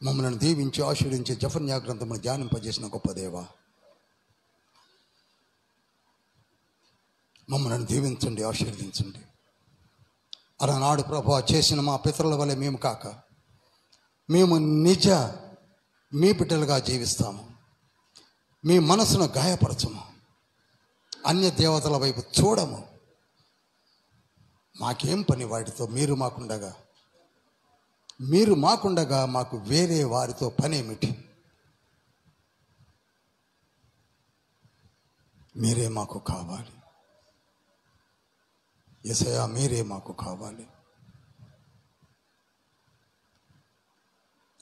మమ్మల్ని దీవించి ఆశీర్వదించి జెఫన్యా గ్రంథమును ధ్యానింపజేసిన గొప్ప దేవా, మమ్మల్ని దీవించండి, ఆశీర్వదించండి. అలనాడు ప్రభువా చేసిన మా పితరుల వలె మేము కాక మేము నిజ మీ బిడ్డలుగా జీవిస్తాము. మీ మనసును గాయపరచము, అన్య దేవతల వైపు చూడము. మాకేం పని వాటితో? మీరు మాకుండగా మాకు వేరే వారితో పనేమిటి? మీరే మాకు కావాలి యేసయ్యా, మీరే మాకు కావాలి.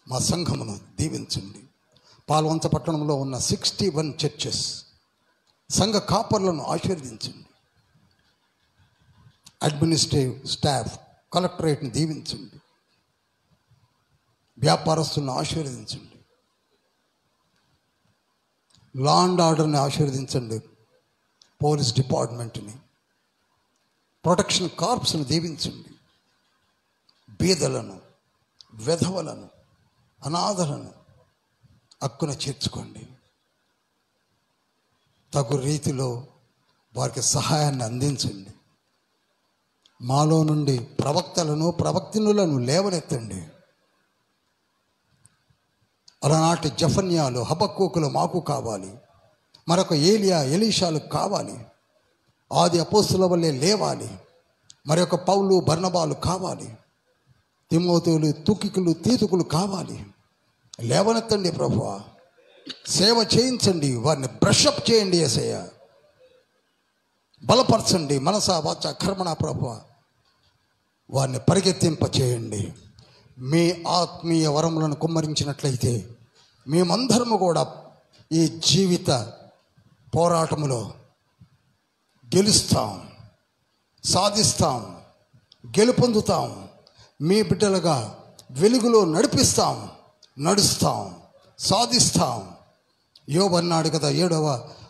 మా సంఘమును దీవించండి. పాల్వంచ పట్టణంలో ఉన్న 61 చర్చెస్ సంఘ కాపర్లను ఆశీర్వదించండి. అడ్మినిస్ట్రేటివ్ స్టాఫ్, కలెక్టరేట్ని దీవించండి. వ్యాపారస్తులను ఆశీర్వదించండి. లా అండ్ ఆర్డర్ని ఆశీర్వదించండి. పోలీస్ డిపార్ట్మెంట్ని, ప్రొటెక్షన్ కార్ప్స్ను దీవించండి. బీదలను, వెధవలను, అనాథలను హక్కున చేర్చుకోండి. తగు రీతిలో వారికి సహాయాన్ని అందించండి. మాలో నుండి ప్రవక్తలను, ప్రవక్తినులను లేవనెత్తండి. అలనాటి జెఫన్యాలు, హబక్కూకులు మాకు కావాలి. మరొక ఏలియా, ఎలీషాలు కావాలి. ఆది అపోస్తుల వల్లే లేవాలి. మరి యొక్క పౌలు బర్నబాలు కావాలి, తిమోతేయులు తుకికులు తీతుకులు కావాలి. లేవనెత్తండి ప్రభువా, సేవ చేయించండి, వారిని బ్రషప్ చేయండి యేసయ్య, బలపరచండి మనస వాచ కర్మణ ప్రభువా, వారిని పరిగెత్తింప చేయండి. మీ ఆత్మీయ వరములను కుమ్మరించినట్లయితే మేమందరము కూడా ఈ జీవిత పోరాటములో గెలుస్తాం, సాధిస్తాం, గెలుపొందుతాం. మీ బిడ్డలుగా వెలుగులో నడుస్తాం, సాధిస్తాం. యోబు అన్నాడు కదా 7వ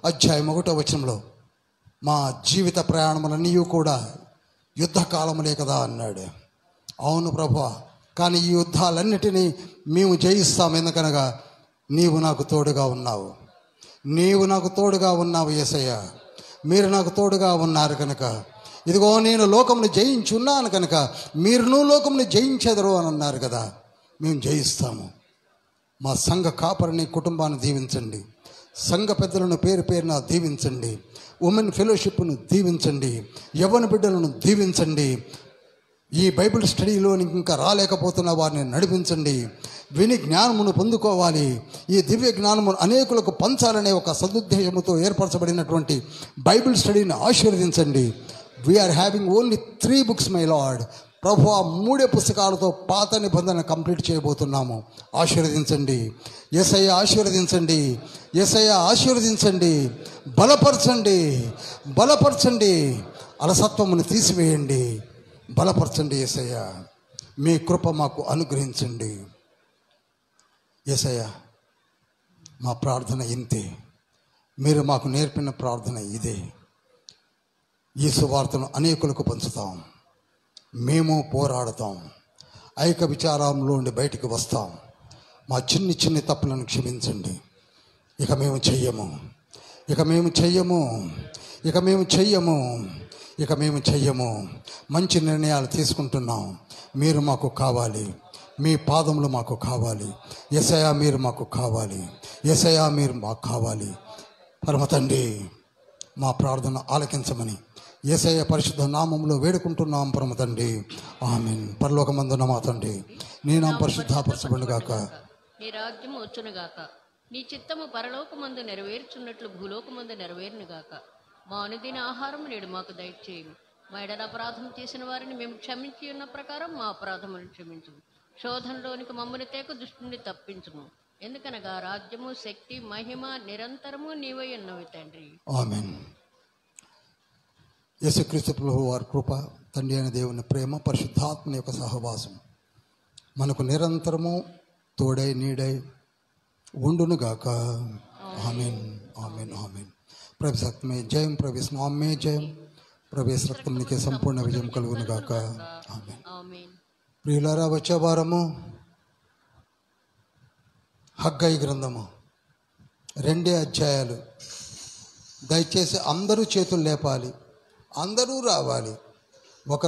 అధ్యాయం 1వ వచనంలో, మా జీవిత ప్రయాణములన్నీ కూడా యుద్ధకాలములే కదా అన్నాడు. అవును ప్రభువా, కానీ ఈ యుద్ధాలన్నిటినీ మేము జయిస్తాం. ఎందుకనగా నీవు నాకు తోడుగా ఉన్నావు, యేసయ్య. మీరు నాకు తోడుగా ఉన్నారు కనుక, ఇదిగో నేను లోకమును జయించున్నాను కనుక మీరును లోకమును జయించెదరు అని అన్నారు కదా. మేము జయిస్తాము. మా సంఘ కాపరిని కుటుంబాన్ని దీవించండి, సంఘ పెద్దలను పేరు పేరున దీవించండి, ఉమెన్ ఫెలోషిప్ను దీవించండి, యవ్వన బిడ్డలను దీవించండి. ఈ బైబిల్ స్టడీలోని ఇంకా రాలేకపోతున్న వారిని నడిపించండి. విని జ్ఞానమును పొందుకోవాలి. ఈ దివ్య జ్ఞానమును అనేకులకు పంచాలనే ఒక సదుద్దేశముతో ఏర్పరచబడినటువంటి బైబిల్ స్టడీని ఆశీర్వదించండి. We are having only 3 books my lord. ప్రభు, 3 పుస్తకాలతో పాత నిబంధన కంప్లీట్ చేయబోతున్నాము. ఆశీర్వదించండి యేసయ్య, ఆశీర్వదించండి. బలపరచండి, అలసత్వమును తీసివేయండి. బలపరచండి యేసయ్య, మీ కృప మాకు అనుగ్రహించండి. యేసయ్య, మా ప్రార్థన ఇంతే, మీరు మాకు నేర్పిన ప్రార్థన ఇదే. ఈ సువార్తను అనేకులకు పంచుతాం, మేము పోరాడతాం, ఐక్య విచారంలో నుండి బయటికి వస్తాం. మా చిన్ని తప్పులను క్షమించండి. ఇక మేము చెయ్యము. మంచి నిర్ణయాలు తీసుకుంటున్నాం. మీరు మాకు కావాలి, మీ పాదములు మాకు కావాలి. యేసయ్య, మీరు మాకు కావాలి. పరమ తండ్రి, మా ప్రార్థన ఆలకించమని యేసయ్య పరిశుద్ధ నామములో వేడుకుంటున్నాం పరమ తండ్రి. ఆమేన్. పరలోకమందున్న మా తండ్రి, నీ నామం పరిశుద్ధపరచబడును గాక, నీ రాజ్యము వచ్చునుగాక, నీ చిత్తము పరలోకమందు నెరవేర్చున్నట్లు భూలోకమందు నెరవేరును గాక. మా అనుదిన ఆహారం నేడు మాకు దయచేయము. మా ఎడల అపరాధం చేసిన వారిని మేము క్షమించి ఉన్న ప్రకారం మా అపరాధములను క్షమించుము. శోధనలోనికి మమ్మల్ని తేక దుష్టుని తప్పించుము. ఎందుకనగా రాజ్యము, శక్తి, మహిమ నిరంతరము నీవై ఉన్నవి తండ్రి. ఆమేన్. యేసుక్రీస్తు ప్రభువు వారి కృప, తండ్రి అయిన దేవుని ప్రేమ, పరిశుద్ధాత్మ యొక్క సహవాసం మనకు నిరంతరము తోడై నీడై ఉండునుగాక. ఆమేన్. ప్రభు సత్యమే జయం, ప్రభు స్వామే జయం, ప్రభు రక్తమునికి సంపూర్ణ విజయం కలుగునుగాక. ఆమేన్. ప్రియులారా, వచ్చే వారము హగ్గై గ్రంథము 2 అధ్యాయాలు. దయచేసి అందరూ చేతులు లేపాలి, అందరూ రావాలి.